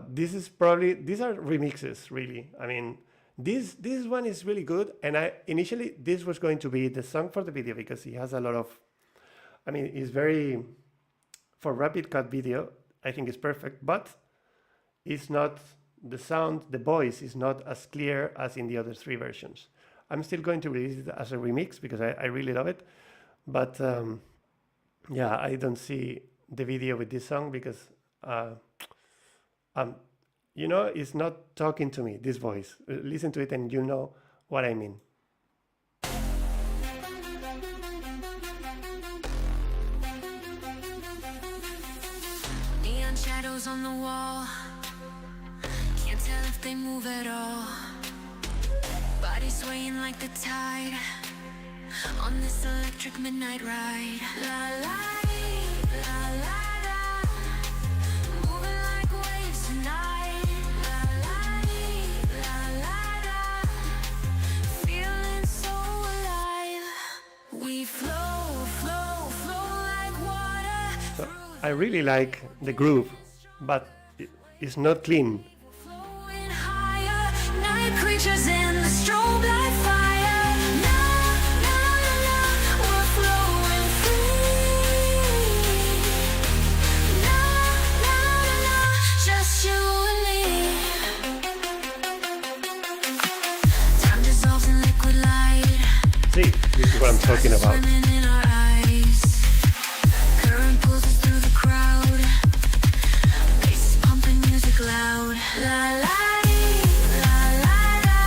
these are remixes, really. I mean, this one is really good, and initially this was going to be the song for the video because it has a lot of, I mean, it's very, for rapid cut video, I think it's perfect, but it's not, the sound, the voice is not as clear as in the other three versions. I'm still going to release it as a remix because I really love it, but yeah, I don't see the video with this song because you know, it's not talking to me, this voice. Listen to it and you know what I mean. Neon shadows on the wall, can't tell if they move at all. Body swaying like the tide on this electric midnight ride. La la la la la, moving like waves tonight. La la la la la, feeling so alive. We flow, flow, flow like water. So I really like the groove, but it's not clean. Flowing higher, night creatures in the strobe light fire. Na na na, we're flowing free. Na na na, just you and me. Time dissolves in liquid light. See, this is what I'm talking about. Swimming in our eyes. Current pulls us through the crowd. Bass pumping music loud. La la la la la.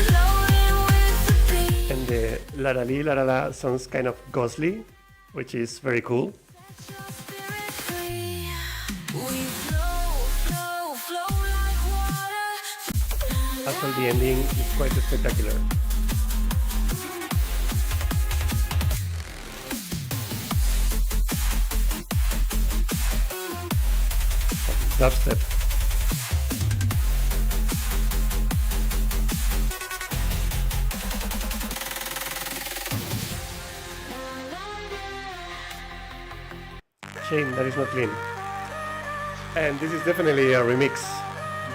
Floating with the beat. And the la la li la la la sounds kind of ghostly, which is very cool. Set your spirit free. We flow, flow, flow like water. As for the ending, it's quite spectacular. dubstep. Shame that is not clean. And this is definitely a remix,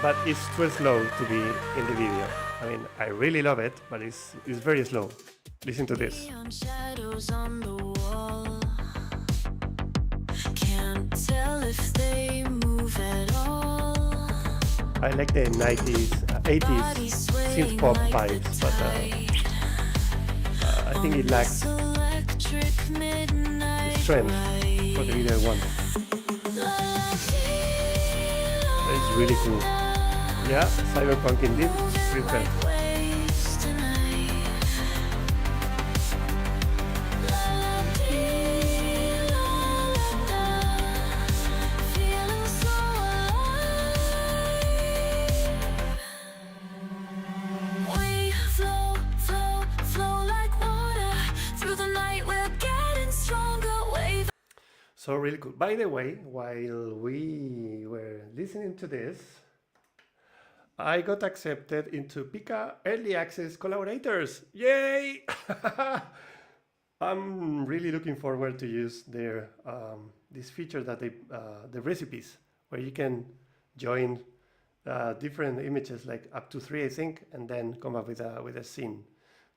but it's too slow to be in the video. I mean, I really love it, but it's very slow. Listen to this. Neon shadows on the wall. Can't tell if they move at all. I like the 90s, 80s synth pop vibes, but I think it lacks the strength for the video I want. It's really cool. Yeah, cyberpunk indeed. Real fun. So really cool. By the way, while we were listening to this, I got accepted into Pika Early Access Collaborators. Yay! I'm really looking forward to use their this feature that they the recipes, where you can join different images, like up to 3, I think, and then come up with a scene.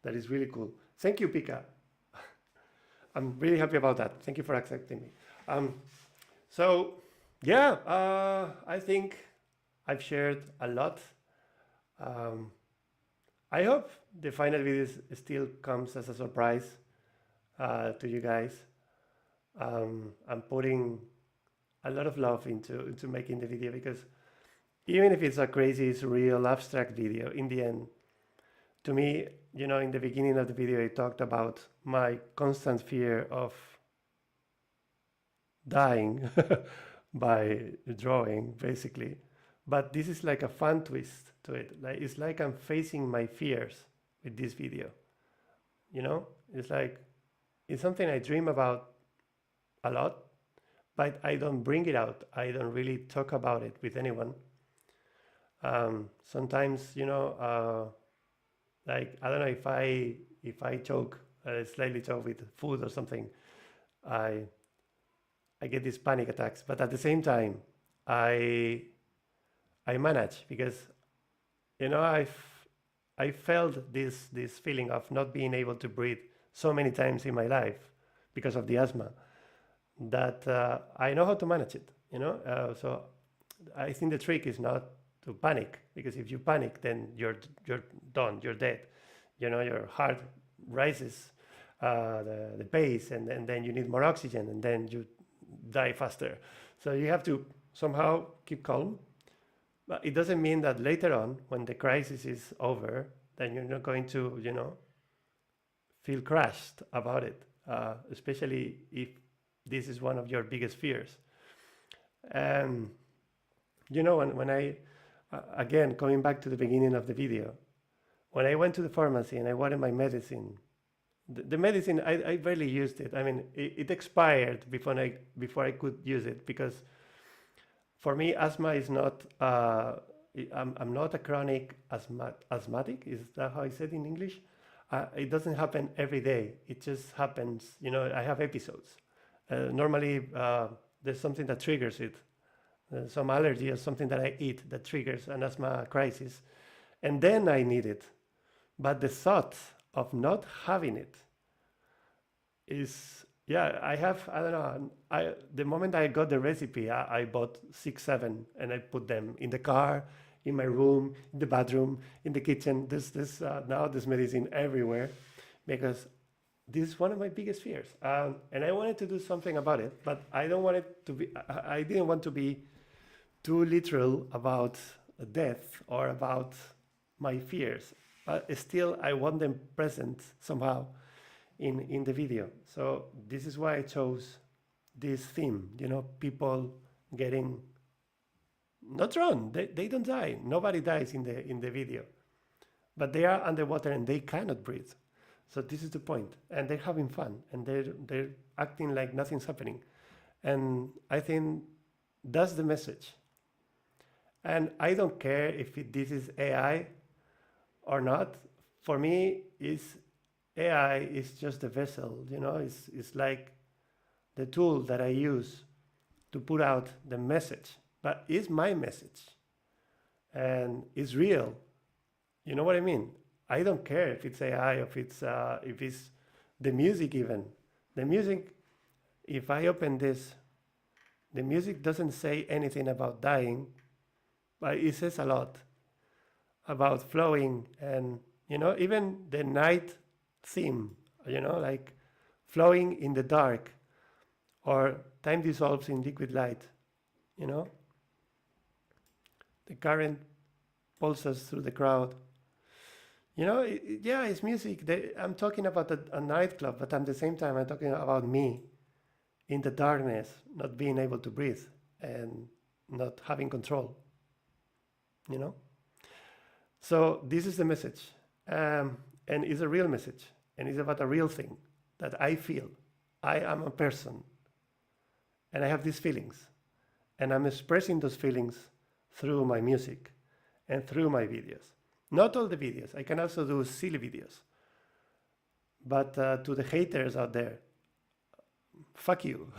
That is really cool. Thank you, Pika. I'm really happy about that. Thank you for accepting me. So yeah, I think I've shared a lot. I hope the final video still comes as a surprise to you guys. I'm putting a lot of love into making the video, because even if it's a crazy, surreal, abstract video, in the end, to me, you know, in the beginning of the video, I talked about my constant fear of dying by drawing, basically. But this is like a fun twist to it. Like, it's like I'm facing my fears with this video. You know, it's like, it's something I dream about a lot, but I don't bring it out. I don't really talk about it with anyone. Sometimes, you know, like, I don't know, if I choke, slightly choke with food or something, I get these panic attacks. But at the same time, I manage, because, you know, I felt this feeling of not being able to breathe so many times in my life because of the asthma, that I know how to manage it, you know. So I think the trick is not to panic, because if you panic, then you're done, you're dead. You know, your heart rises the pace, and then you need more oxygen, and then you die faster. So you have to somehow keep calm. But it doesn't mean that later on, when the crisis is over, then you're not going to, you know, feel crushed about it, especially if this is one of your biggest fears. You know, when I, again, coming back to the beginning of the video, when I went to the pharmacy and I wanted my medicine, the medicine, I barely used it. I mean, it expired before I could use it, because for me, asthma is not, I'm not a chronic asthmatic. Is that how I said in English? It doesn't happen every day. It just happens, you know, I have episodes. Normally, there's something that triggers it. Some allergy or something that I eat that triggers an asthma crisis. And then I need it. But the thought of not having it is, yeah, I don't know. The moment I got the recipe, I bought 6, 7, and I put them in the car, in my room, in the bathroom, in the kitchen. Now there's medicine everywhere, because this is one of my biggest fears. And I wanted to do something about it, but I don't want it to be, I didn't want to be too literal about death or about my fears. But still, I want them present somehow in the video. So this is why I chose this theme, you know, people getting not drowned. They don't die. Nobody dies in the video, but they are underwater and they cannot breathe. So this is the point, and they're having fun, and they're acting like nothing's happening. And I think that's the message. And I don't care if this is AI or not. For me, is AI is just a vessel, it's like the tool that I use to put out the message, but it's my message and it's real. You know what I mean? I don't care if it's AI, if it's the music even. The music, if I open this, the music doesn't say anything about dying, but it says a lot about flowing and, even the night theme, like flowing in the dark or time dissolves in liquid light, the current pulses through the crowd. Yeah, it's music. I'm talking about a nightclub, but at the same time, I'm talking about me in the darkness, not being able to breathe and not having control, So this is the message. And it's a real message. And it's about a real thing that I feel. I am a person. And I have these feelings. And I'm expressing those feelings through my music and through my videos. Not all the videos. I can also do silly videos. But to the haters out there, fuck you.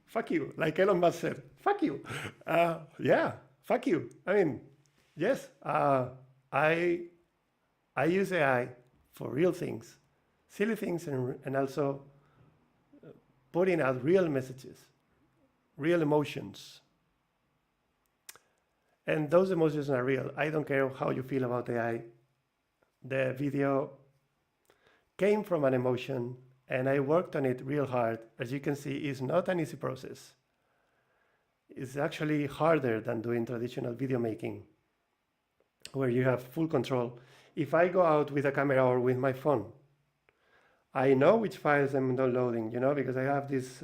Fuck you. Like Elon Musk said, fuck you. Yeah, fuck you. I mean, yes, I use AI for real things, silly things, and also putting out real messages, real emotions. And those emotions are real. I don't care how you feel about AI. The video came from an emotion, and I worked on it real hard. As you can see, it's not an easy process. It's actually harder than doing traditional video making, where you have full control. If I go out with a camera or with my phone, I know which files I'm downloading, because I have this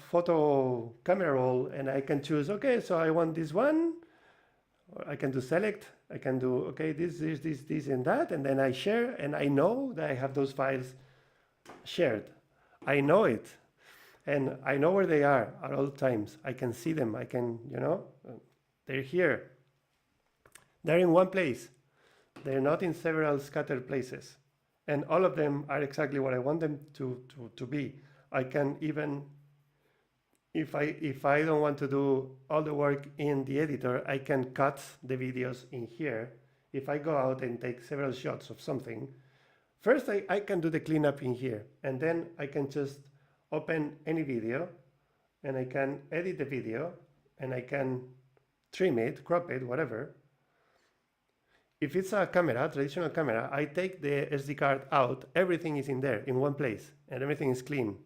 photo camera roll, and I can choose, okay, so I want this one, or I can do select, I can do, okay, this, and that, and then I share, and I know that I have those files shared. I know it, and I know where they are at all times. I can see them, I can, they're here. They're in one place. They're not in several scattered places. And all of them are exactly what I want them to be. I can even, if I don't want to do all the work in the editor, I can cut the videos in here. If I go out and take several shots of something, first I can do the cleanup in here, and then I can just open any video, and I can edit the video, and I can trim it, crop it, whatever. If it's a camera, traditional camera, I take the SD card out, everything is in there, in one place, and everything is clean.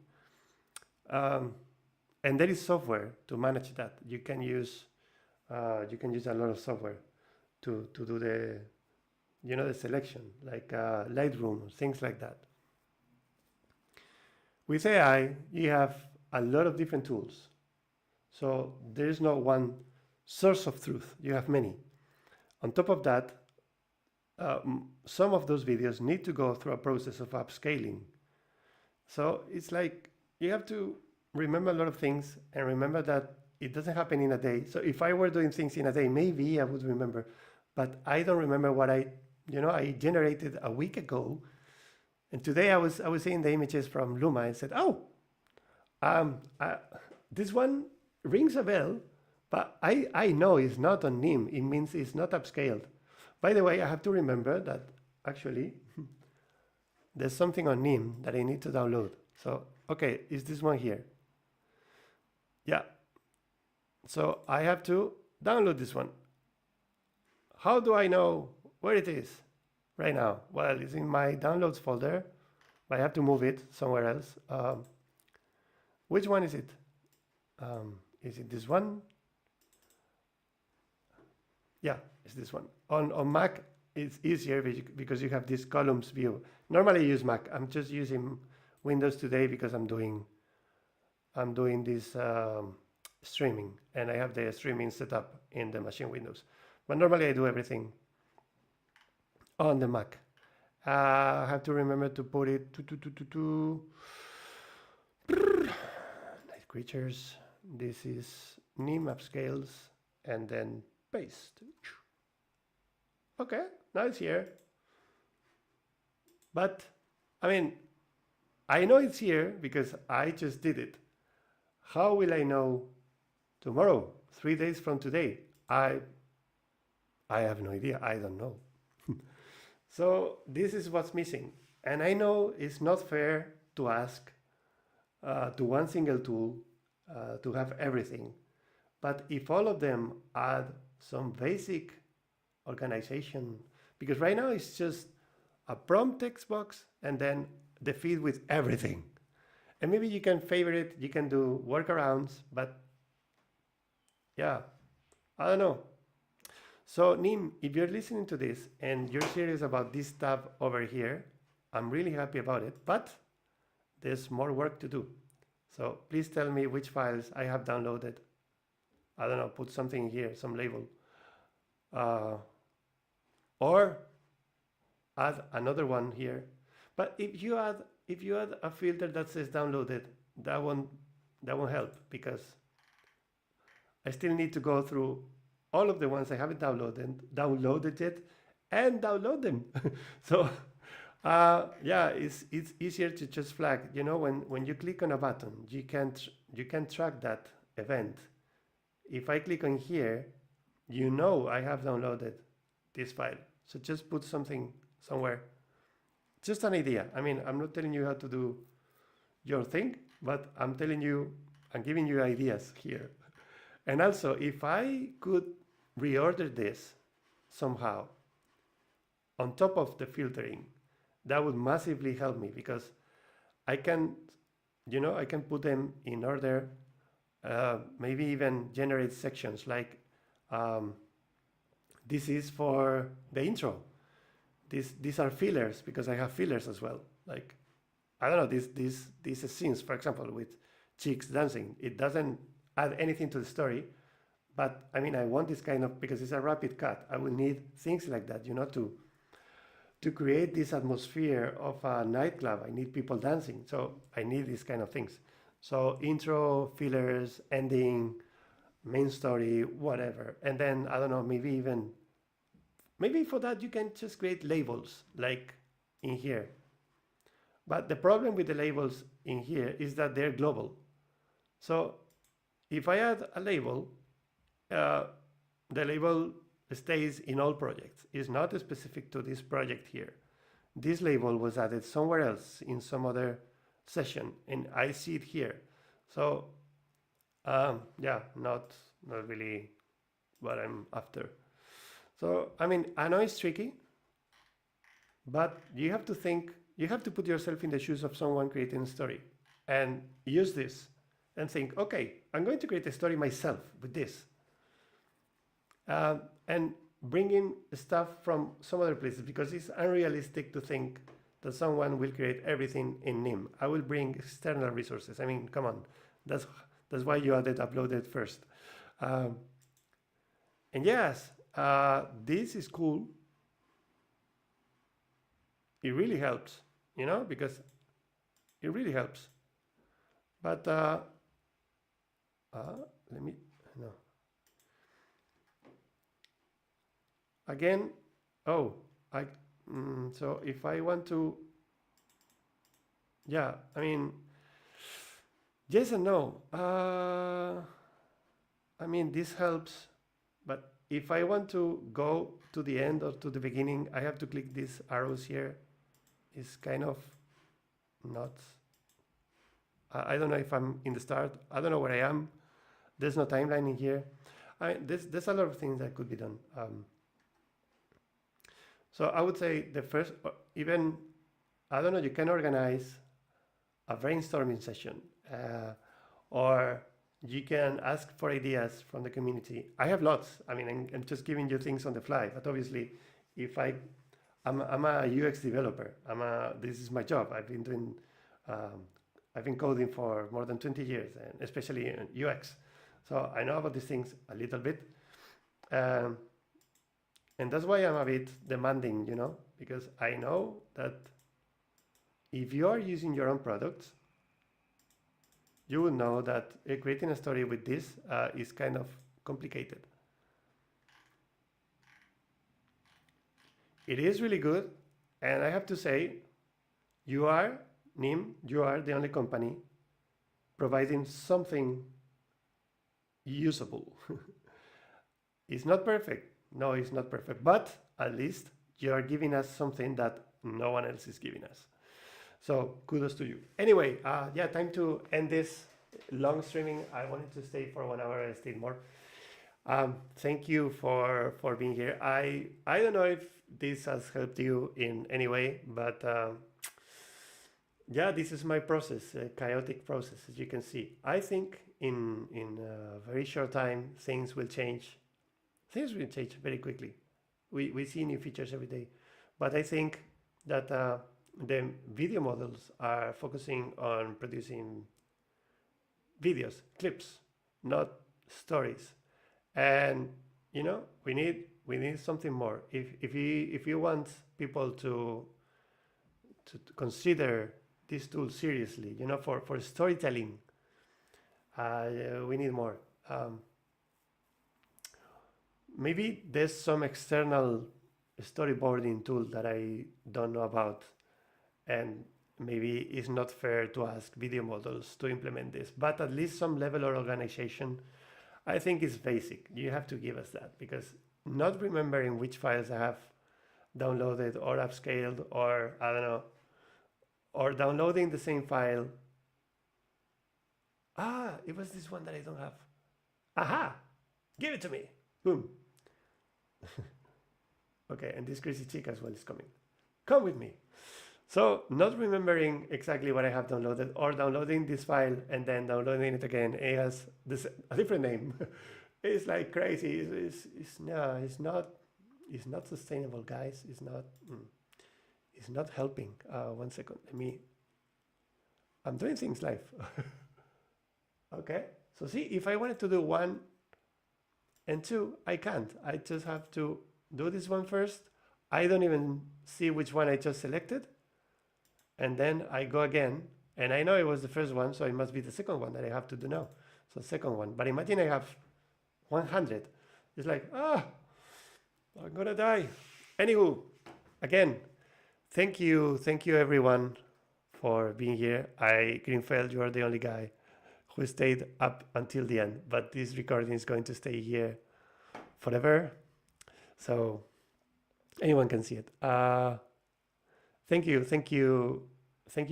And there is software to manage that. You can use a lot of software to do the, the selection, like Lightroom, things like that. With AI, you have a lot of different tools. So there is no one source of truth. You have many. On top of that, some of those videos need to go through a process of upscaling. So it's like you have to remember a lot of things and remember that it doesn't happen in a day. So if I were doing things in a day, maybe I would remember, but I don't remember what I generated a week ago. And today I was seeing the images from Luma and said, this one rings a bell, but I know it's not on NIM. It means it's not upscaled. By the way, I have to remember that actually there's something on NIM that I need to download. So, okay, is this one here? Yeah. So I have to download this one. How do I know where it is right now? Well, it's in my downloads folder, but I have to move it somewhere else. Which one is it? Is it this one? Yeah, it's this one. On Mac, it's easier because you have this columns view. Normally I use Mac. I'm just using Windows today because I'm doing this streaming, and I have the streaming set up in the machine Windows. But normally I do everything on the Mac. I have to remember to put it to Night Creatures. This is Nim upscales and then paste. Okay, now it's here. But I mean, I know it's here because I just did it. How will I know tomorrow, 3 days from today? I have no idea. I don't know. So this is what's missing. And I know it's not fair to ask to one single tool to have everything. But if all of them add some basic organization, because right now it's just a prompt text box and then the feed with everything. And maybe you can favorite, you can do workarounds, but yeah, I don't know. So Nim, if you're listening to this and you're serious about this tab over here, I'm really happy about it, but there's more work to do. So please tell me which files I have downloaded. I don't know, put something here, some label. Or add another one here. But if you add a filter that says downloaded, that won't help, because I still need to go through all of the ones I haven't downloaded yet and download them. So yeah, it's easier to just flag. You know, when you click on a button, you can track that event. If I click on here, you know I have downloaded this file. So just put something somewhere. Just an idea. I mean, I'm not telling you how to do your thing, but I'm giving you ideas here. And also, if I could reorder this somehow on top of the filtering, that would massively help me, because I can put them in order, maybe even generate sections like this is for the intro. These are fillers, because I have fillers as well. Like, I don't know, these scenes, for example, with chicks dancing. It doesn't add anything to the story, but I mean, I want this kind of, because it's a rapid cut. I will need things like that, you know, to create this atmosphere of a nightclub. I need people dancing, so I need these kind of things. So intro, fillers, ending, main story, whatever. And then, I don't know, maybe for that you can just create labels like in here. But the problem with the labels in here is that they're global. So if I add a label, the label stays in all projects. It's not specific to this project here. This label was added somewhere else in some other session, and I see it here. So yeah, not really what I'm after. So I mean, I know it's tricky, but you have to put yourself in the shoes of someone creating a story and use this and think, okay, I'm going to create a story myself with this. And bring in stuff from some other places, because it's unrealistic to think that someone will create everything in Nim. I will bring external resources. I mean, come on, that's why you added uploaded first. And yes, this is cool. It really helps, you know, because it really helps. But again, so if I want to, yeah, I mean, yes and no. I mean, this helps, but if I want to go to the end or to the beginning, I have to click these arrows here. It's kind of not, I don't know if I'm in the start. I don't know where I am. There's no timeline in here. There's a lot of things that could be done. So I would say the first, even, I don't know, you can organize a brainstorming session, or you can ask for ideas from the community. I have lots. I mean, I'm just giving you things on the fly, but obviously, if I'm a UX developer. This is my job. I've been coding for more than 20 years, and especially in UX. So I know about these things a little bit. And that's why I'm a bit demanding, you know, because I know that if you are using your own products, you will know that creating a story with this is kind of complicated. It is really good, and I have to say, you are, Nim, you are the only company providing something usable. It's not perfect. No, it's not perfect, but at least you are giving us something that no one else is giving us. So kudos to you. Anyway, yeah, time to end this long streaming. I wanted to stay for 1 hour and stay more. Thank you for being here. I don't know if this has helped you in any way, but yeah, this is my process, a chaotic process, as you can see. I think in a very short time things will change. Things will change very quickly. We see new features every day, but I think that the video models are focusing on producing videos, clips, not stories. And you know, we need something more. If you want people to consider this tool seriously, you know, for storytelling, we need more. Maybe there's some external storyboarding tool that I don't know about, and maybe it's not fair to ask video models to implement this, but at least some level of organization, I think, is basic. You have to give us that, because not remembering which files I have downloaded or upscaled, or I don't know, or downloading the same file. It was this one that I don't have. Aha! Give it to me. Boom. Okay, and this crazy chick as well is coming. Come with me. So not remembering exactly what I have downloaded, or downloading this file and then downloading it again. It has a different name. It's like crazy. It's not sustainable, guys. It's not helping. 1 second. I'm doing things live. Okay. So see, if I wanted to do 1 and 2, I can't. I just have to do this one first. I don't even see which one I just selected. And then I go again, and I know it was the first one, so it must be the second one that I have to do now. So second one. But imagine I have 100. It's like, I'm gonna die. Anywho, again, thank you everyone for being here. Greenfeld, you are the only guy who stayed up until the end, but this recording is going to stay here forever, so anyone can see it. Thank you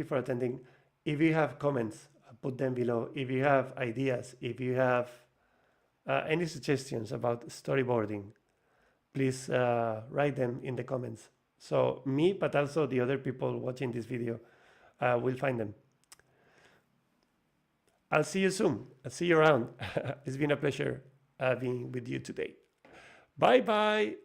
for attending. If you have comments, put them below. If you have ideas, if you have any suggestions about storyboarding, please write them in the comments. So me, but also the other people watching this video will find them. I'll see you soon. I'll see you around. It's been a pleasure being with you today. Bye bye.